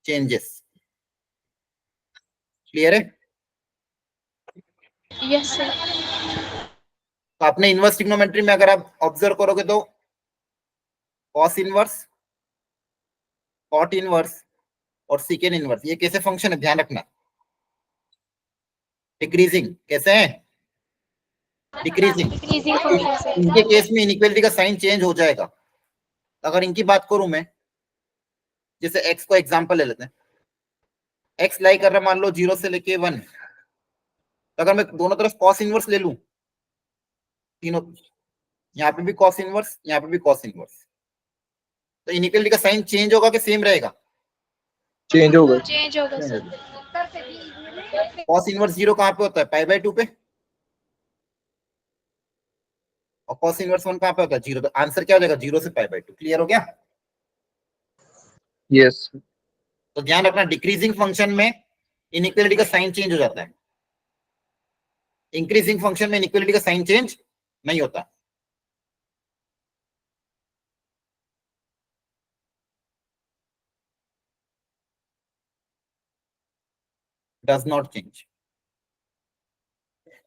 changes. Clear है? Yes, sir. तो आपने इनवर्स ट्रिग्नोमेट्री में अगर आप ऑब्जर्व करोगे तो कॉस इनवर्स, कॉट इनवर्स और सीकेंड इनवर्स, ये कैसे फंक्शन है ध्यान रखना। डिक्रीजिंग कैसे है? डिक्रीजिंग। Decreasing function, sir. इनके केस में इनइक्वालिटी का साइन चेंज हो जाएगा। अगर इनकी बात करूं मैं, जैसे एक्स को एग्जांपल ले लेते हैं, एक्स लाई कर रहा है मान लो 0 से लेके 1, तो अगर मैं दोनों तरफ कॉस इनवर्स ले लूं, तीनों, यहाँ पे भी कॉस इनवर्स, यहाँ पे भी कॉस इनवर्स, तो इनइक्वालिटी का साइन चेंज होगा कि सेम रहेगा? चेंज होगा। Change होगा, sir. कॉस इनवर्स 0 कहाँ पे होता है? पाई बाय 2 पे। और कॉस इनवर्स 1 कहाँ पे होता है? 0। तो आंसर क्या हो जाएगा? 0 से पाई बाय 2। क्लियर हो गया? यस। तो ध्यान रखना, डिक्रीजिंग फंक्शन में इनइक्वालिटी का साइन चेंज हो जाता है, इंक्रीजिंग फंक्शन में इनइक्वालिटी का साइन चेंज नहीं होता। Does not change.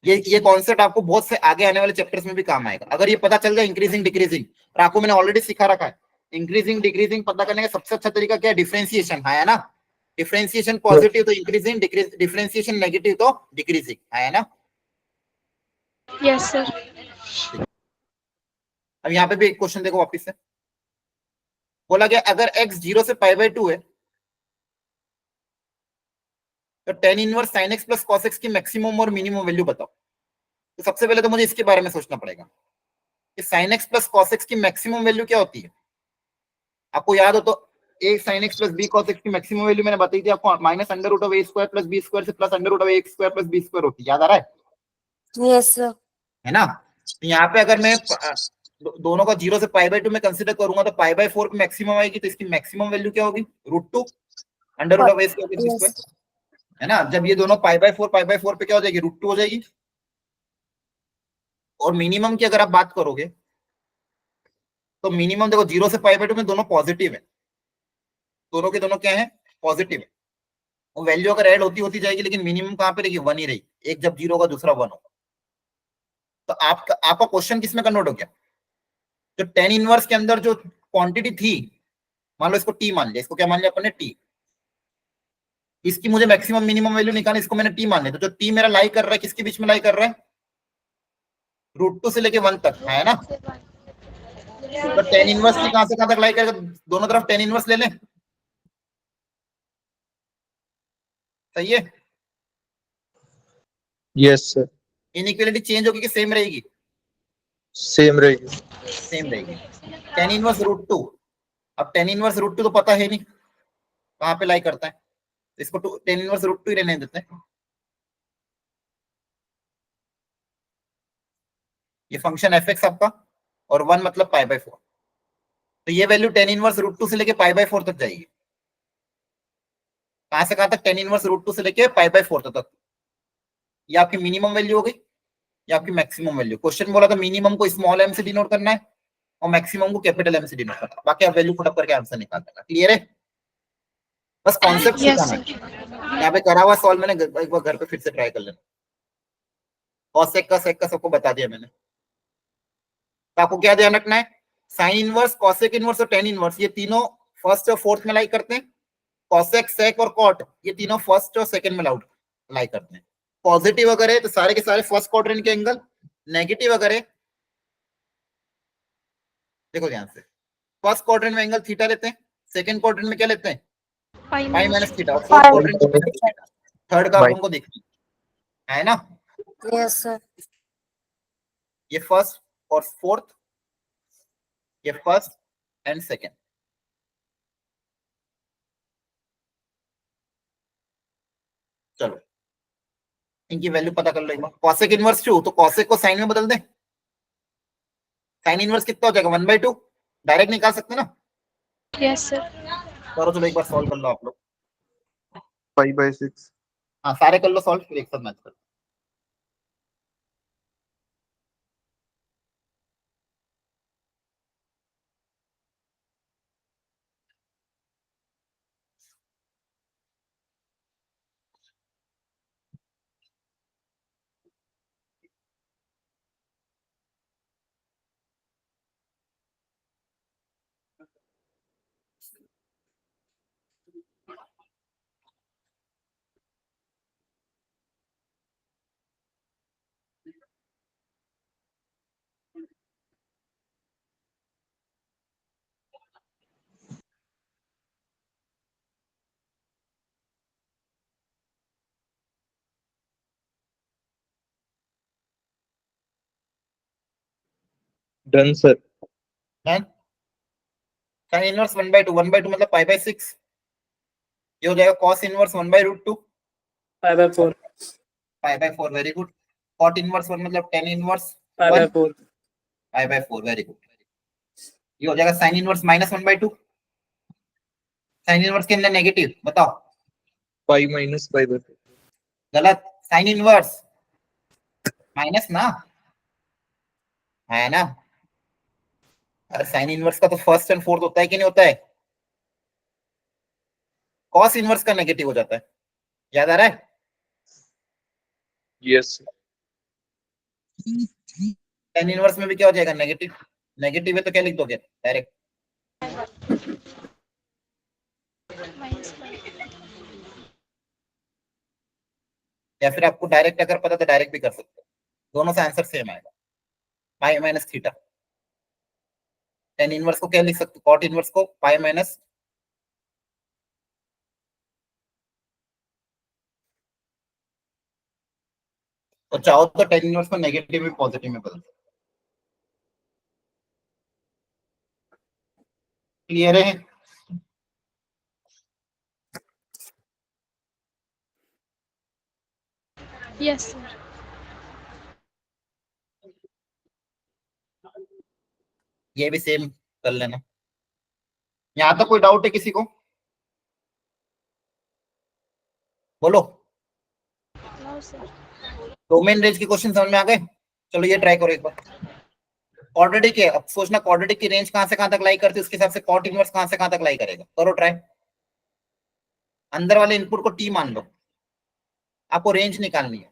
ये कॉन्सेप्ट आपको बहुत से आगे आने वाले चैप्टर्स में भी काम आएगा। अगर ये पता चल जाए इंक्रीजिंग डिक्रीजिंग, और आपको मैंने ऑलरेडी सिखा रखा है, इंक्रीजिंग डिक्रीजिंग पता करने का सबसे अच्छा तरीका क्या है? डिफरेंशिएशन है ना? डिफरेंशिएशन पॉजिटिव तो इंक्रीजिंग, डिफरेंशिएशन नेगेटिव तो डिक्रीजिंग, है ना? Yes, sir. अब यहाँ पे भी एक क्वेश्चन देखो वापिस से, बोला गया अगर x 0 से पाई बाय 2 है तो tan inverse sin x plus cos x की मैक्सिमम और मिनिमम वैल्यू बताओ। तो सबसे पहले तो मुझे इसके बारे में सोचना पड़ेगा कि sin x plus cos x की मैक्सिमम वैल्यू क्या होती है। आपको याद हो तो a sin x plus b cos x की मैक्सिमम वैल्यू मैंने बताई थी आपको, minus under root of a square plus b square से plus under root of a square plus b square होती है। याद आ रहा है? Yes, sir. है ना? तो यहाँ पे अगर मैं दोनों का 0 से पाई बाय 2 में कंसीडर करूंगा तो पाई बाय 4 की मैक्सिमम आएगी, तो इसकी मैक्सिमम वैल्यू क्या होगी? √2 under root of a square plus b square, Yes. है ना? जब ये दोनों पाई बाय 4 पे क्या हो जाएगी? √2 हो जाएगी। और मिनिमम की अगर आप बात करोगे तो मिनिमम देखो 0 से पाई बाय 2 में दोनों पॉजिटिव है, दोनों के दोनों क्या है? पॉजिटिव है। वो वैल्यू अगर ऐड होती होती जाएगी, लेकिन मिनिमम कहां पे रहेगी? 1 ही रहेगी। एक जब 0 होगा दूसरा 1 होगा। तो आपका क्वेश्चन किसमें कन्वर्ट हो गया? जो टेन इनवर्स के अंदर जो क्वांटिटी थी, मान लो इसको टी मान लिया, इसको क्या मान लिया अपन ने? टी। इसकी मुझे मैक्सिमम मिनिमम वैल्यू निकालनी, इसको मैंने टी मान लिया। तो जो टी मेरा लाई कर रहा है किसके बीच में लाई कर रहा है? √2 से लेके 1 तक, है ना? तो टेन इनवर्स की कहां से कहां तक लाई करेगा? दोनों तरफ टेन इनवर्स ले लें, सही है? Yes sir. इनइक्वालिटी चेंज होगी कि सेम रहेगी? सेम रहेगी। सेम रहेगी। टेन इनवर्स √2, अब टेन इनवर्स √2 तो पता है नहीं कहां पे लाई करता है, तो इसको टेन इनवर्स √2 ही रहने देते हैं। ये फंक्शन एफ एक्स आपका, और 1 मतलब पाई बाय 4, तो ये वैल्यू टेन इनवर्स √2 से लेके पाई बाय 4 तक जाएगी। कहां से कहां तक? टेन इनवर्स √2 से लेके पाई बाय 4 तक। ये आपकी मिनिमम वैल्यू हो गई, ये आपकी मैक्सिमम वैल्यू। क्वेश्चन बोला था मिनिमम को स्मॉल एम से डिनोट करना है और मैक्सिमम को कैपिटल एम से डिनोट करना है, बाकी आप वैल्यू पुट अप करके आंसर निकाल देना। क्लियर है? बस कॉन्सेप्ट Yes, सिखाना है। sir. यहाँ पे करा हुआ सॉल्व मैंने एक बार घर पे फिर से ट्राई कर लेना। कॉस सेक का सबको बता दिया मैंने। तो आपको क्या ध्यान रखना है? साइन इनवर्स, कॉसेक इनवर्स और टेन इनवर्स, ये तीनों फर्स्ट और फोर्थ में लाई करते हैं। कॉसेक, सेक और कॉट ये तीनों फर्स्ट और सेकंड में लाई करते हैं। पॉजिटिव अगर है तो सारे के सारे फर्स्ट क्वाड्रेंट के एंगल, नेगेटिव अगर है, देखो ध्यान से, फर्स्ट क्वाड्रेंट में एंगल थीटा लेते हैं, सेकंड क्वाड्रेंट में क्या लेते हैं? Pi पाई minus माइनस two. थीटा, और फोर्थ Pi क्वाड्रेंट में minus थीटा। थर्ड का आप बाय। लोगों को देखना है ना? Yes, sir. ये फर्स्ट और फोर्थ, ये फर्स्ट एंड सेकंड। चलो इनकी वैल्यू पता कर लो एक बार। कॉसेक इनवर्स 2, तो कॉसेक को साइन में बदल दें। साइन इनवर्स कितना हो जाएगा? 1/2। डायरेक्ट निकाल सकते हैं ना? Yes, sir. करो, चलो एक बार सॉल्व कर लो आप लोग। 5/6। हाँ सारे कर लो सॉल्व, फिर एक साथ मैच कर लो। Done, sir. Done. Sine inverse 1/2, 1/2 मतलब पाई बाय 6, ये हो जाएगा cos inverse 1/√2 5/4. Pi by 4, very good. Cot inverse 1 मतलब tan inverse 5/4. Pi by 4, very good. ये हो जाएगा साइन इनवर्स -1/2, साइन इनवर्स के अंदर नेगेटिव, बताओ। Pi minus pi by 4. गलत, साइन इनवर्स माइनस ना, है ना। अरे साइन इनवर्स का तो फर्स्ट एंड फोर्थ होता है कि नहीं होता है, कॉस इनवर्स का नेगेटिव हो जाता है, याद आ रहा है। Yes, sir. tan इनवर्स में भी क्या हो जाएगा, नेगेटिव। नेगेटिव है तो क्या लिख दोगे डायरेक्ट, -1. या फिर आपको डायरेक्ट अगर पता तो डायरेक्ट भी कर सकते हो, दोनों से आंसर सेम आएगा, pi minus theta. tan inverse को क्या लिख सकते हो, कॉट इनवर्स को पाई माइनस, तो चाहो तो tan इनवर्स को नेगेटिव में पॉजिटिव में बदल, क्लियर है। Yes, sir. ये भी सेम कर लेना। यहाँ तक कोई डाउट है किसी को, बोलो। No, sir. डोमेन रेंज के क्वेश्चन समझ में आ गए, चलो ये ट्राई करो एक बार। क्वाड्रेटिक है, अब सोचना क्वाड्रेटिक की रेंज कहां से कहां तक लाई करती है, उसके हिसाब से कॉट इनवर्स कहां से कहां तक लाई करेगा, करो ट्राई। अंदर वाले इनपुट को टी मान लो, आपको रेंज निकालनी है।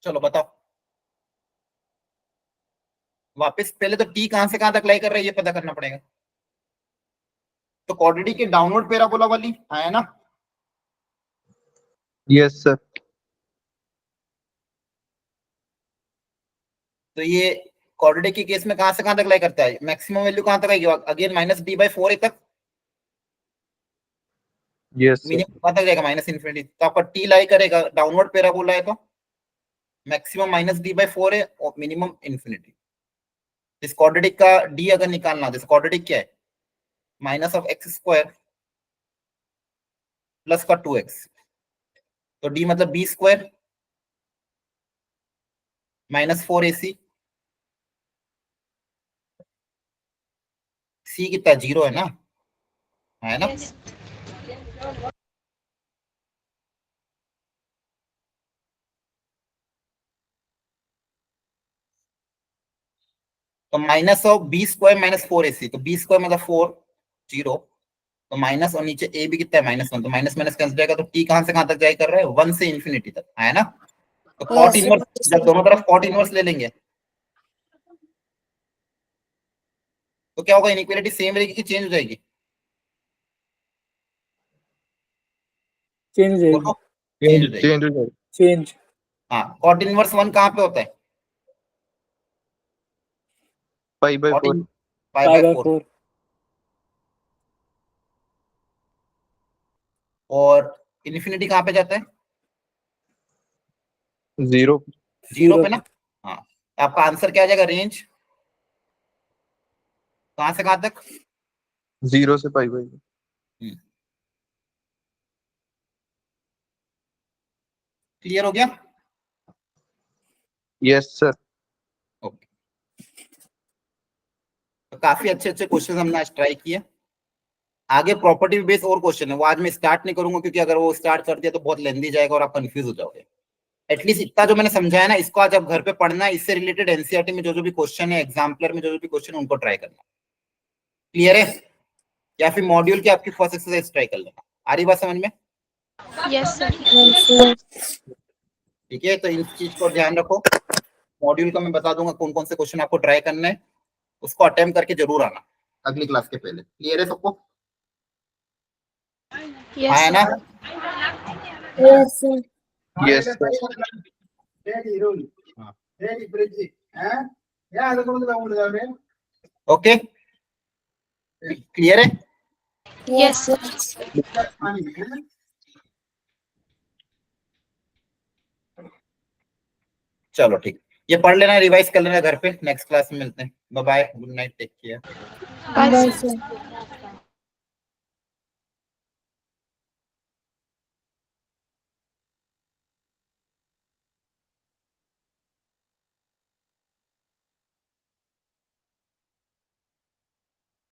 चलो बताओ वापस, पहले तो टी कहां से कहां तक लाई कर रहा है ये पता करना पड़ेगा। तो क्वाड्रेटिक के डाउनवर्ड पैराबोला वाली आया ना, Yes, sir. तो ये क्वाड्रेटिक के केस में कहां से कहां तक लाई करता है, मैक्सिमम वैल्यू कहां तक आएगी, अगेन -d/4 तक, Yes, sir. मिनिमम कहां तक जाएगा, -∞। तो आपका टी लाई करेगा डाउनवर्ड पैराबोला है तो मैक्सिमम -d/4 है और मिनिमम इन्फिनिटी। इस क्वाड्रेटिक का डी अगर निकालना, जैसे क्वाड्रेटिक क्या है, -(x² प्लस का 2x), तो डी मतलब b² -4ac, सी कितना 0 है ना, है ना। Yes. तो -(b² -4ac), तो b² मतलब 4 0 तो माइनस, और नीचे ए भी कितना है -1, तो माइनस माइनस कैंसिल जाएगा, तो टी कहां से कहां तक जाए कर रहा है, 1 से इंफिनिटी तक आया ना। तो कॉट Yes, इनवर्स, sir. जब दोनों तरफ कॉट इनवर्स ले लेंगे तो क्या होगा, इनइक्वालिटी सेम रहेगी कि चेंज हो जाएगी, चेंज हो जाएगी। बोलो। चेंज हो जाएगी। चेंज हो जाएगा। चेंज। हाँ, कॉट इनवर्स 1 कहाँ पे होता है, pi by cot 4 in pi by 4। और इन्फिनिटी कहाँ पे जाता है, 0 जीरो पे ना। हाँ, आपका आंसर क्या आ जाएगा, रेंज कहां से कहां तक, 0 से पाई बाय। क्लियर हो गया। Yes sir. ओके, तो काफी अच्छे अच्छे क्वेश्चन हमने आज ट्राई किए। आगे प्रॉपर्टी बेस्ड और क्वेश्चन है, वो आज मैं स्टार्ट नहीं करूंगा, क्योंकि अगर वो स्टार्ट कर दिया तो बहुत लेंदी जाएगा और आप कंफ्यूज हो जाओगे। एटलीस्ट इतना जो मैंने समझाया ना, इसको आज आप घर पे पढ़ना है, इससे रिलेटेड एनसीईआरटी में जो भी क्वेश्चन है, एग्जाम्पलर में जो भी क्वेश्चन है, उनको ट्राई करना। क्लियर है, या फिर मॉड्यूल की आपकी फर्स्ट एक्सरसाइज ट्राई कर लेना। आ रही बात समझ में, Yes, sir. Yes, sir. ठीक है। तो इन चीज को ध्यान रखो, मॉड्यूल का मैं बता दूंगा कौन कौन से क्वेश्चन आपको ट्राई करना है, उसको अटेम्प्ट करके जरूर आना अगली क्लास के पहले। क्लियर है सबको, Yes, आया ना। sir. Yes, sir. Yes sir. Okay, clear है। Yes, sir. चलो ठीक, ये पढ़ लेना, रिवाइज कर लेना घर पे, नेक्स्ट क्लास में मिलते हैं। Bye bye, good night, take care. Bye, Bye, sir. sir.